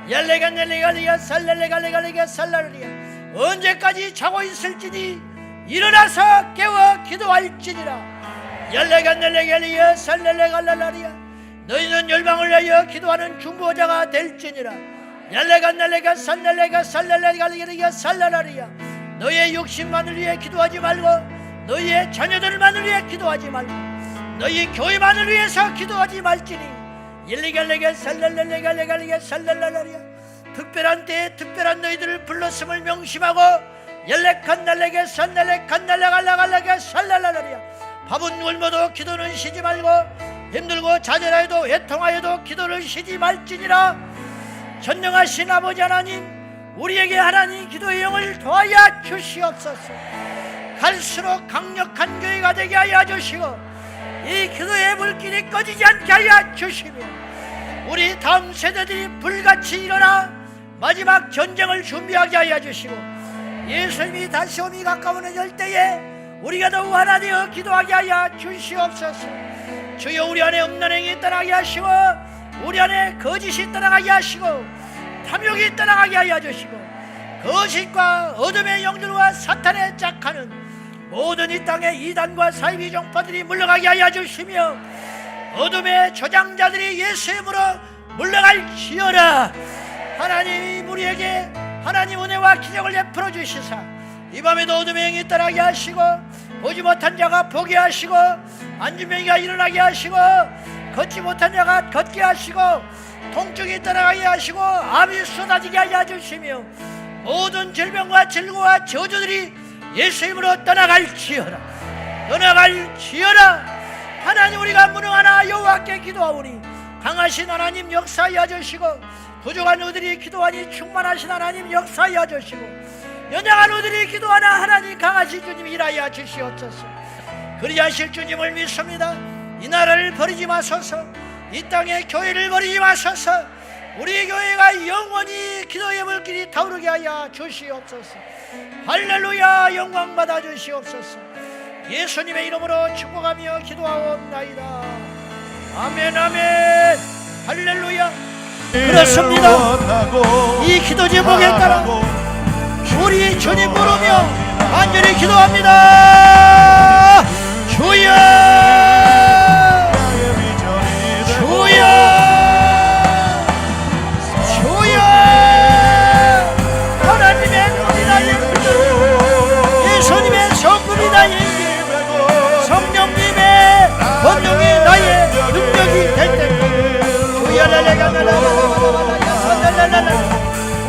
[SPEAKER 1] 얄레가 넬레갈리가 살렐레갈레갈리가 살라리야. 언제까지 자고 있을지니 일어나서 깨워 기도할지니라. 얄레가 넬레갈리가 살렐레갈라리야. 너희는 열방을 위하여 기도하는 중보자가 될지니라. 얄레가 넬레가 살렐레가 살렐레갈리가 살라리야. 너희의 욕심만을 위해 기도하지 말고 너희의 자녀들만을 위해 기도하지 말고 너희 교회만을 위해서 기도하지 말지니 일리갈레가 살랄랄레갈레갈레가 살랄랄라리야. 특별한 때에 특별한 너희들을 불렀음을 명심하고 열레칸날레게 산날레칸날레갈라갈레가 살랄랄라리야. 밥은 굶어도 기도는 쉬지 말고 힘들고 좌절하여도 회통하여도 기도를 쉬지 말지니라. 전능하신 아버지 하나님, 우리에게 하나님 기도의 영을 더하여 주시옵소서. 갈수록 강력한 교회가 되게 하여 주시고 이 기도의 불길이 꺼지지 않게 하여 주시며 우리 다음 세대들이 불같이 일어나 마지막 전쟁을 준비하게 하여 주시고 예수님이 다시 오미 가까워질 때에 우리가 더욱 하나 되어 기도하게 하여 주시옵소서. 주여, 우리 안에 음란행이 떠나게 하시고 우리 안에 거짓이 떠나가게 하시고 탐욕이 떠나가게 하여 주시고 거짓과 어둠의 영들과 사탄의 짝하는 모든 이 땅의 이단과 사이비 종파들이 물러가게 하여 주시며 어둠의 조장자들이 예수의 이름으로 물러갈지어다. 하나님이 우리에게 하나님 은혜와 기적을 베풀어 주시사 이 밤에도 어둠의 영이 떠나게 하시고 보지 못한 자가 보게 하시고 앉은 명이가 일어나게 하시고 걷지 못한 자가 걷게 하시고 통증이 떠나가게 하시고 암이 쏟아지게 하여 주시며 모든 질병과 질고와 저주들이 예수 이름으로 떠나갈지어다. 떠나갈지어다. 하나님, 우리가 무능하나 여호와께 기도하오니 강하신 하나님 역사하여 주시고 부족한 우리들이 기도하니 충만하신 하나님 역사하여 주시고 연약한 우리들이 기도하나 하나님 강하신 주님 일하여 주시옵소서. 그리하실 주님을 믿습니다. 이 나라를 버리지 마소서. 이 땅의 교회를 버리지 마소서. 우리 교회가 영원히 기도의 물길이 타오르게 하여 주시옵소서. 할렐루야, 영광 받아 주시옵소서. 예수님의 이름으로 축복하며 기도하옵나이다. 아멘, 아멘. 할렐루야. 그렇습니다. 이 기도 제목에 따라 우리 주님 부르며 간절히 기도합니다. 주여, 주여, 주여. 하나님의 눈이다 예수, 예수님의 성금이다 예수, 성령님의 권능이 나의 능력이 될 때 주여,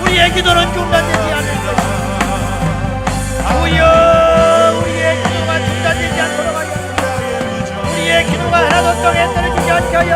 [SPEAKER 1] 우리의 기도는 중단되지 않을 것이다. 주여, 우리의 기도가 중단되지 않도록 하여 우리의 기도가 하나도 땅에 떨어지지 않게 하여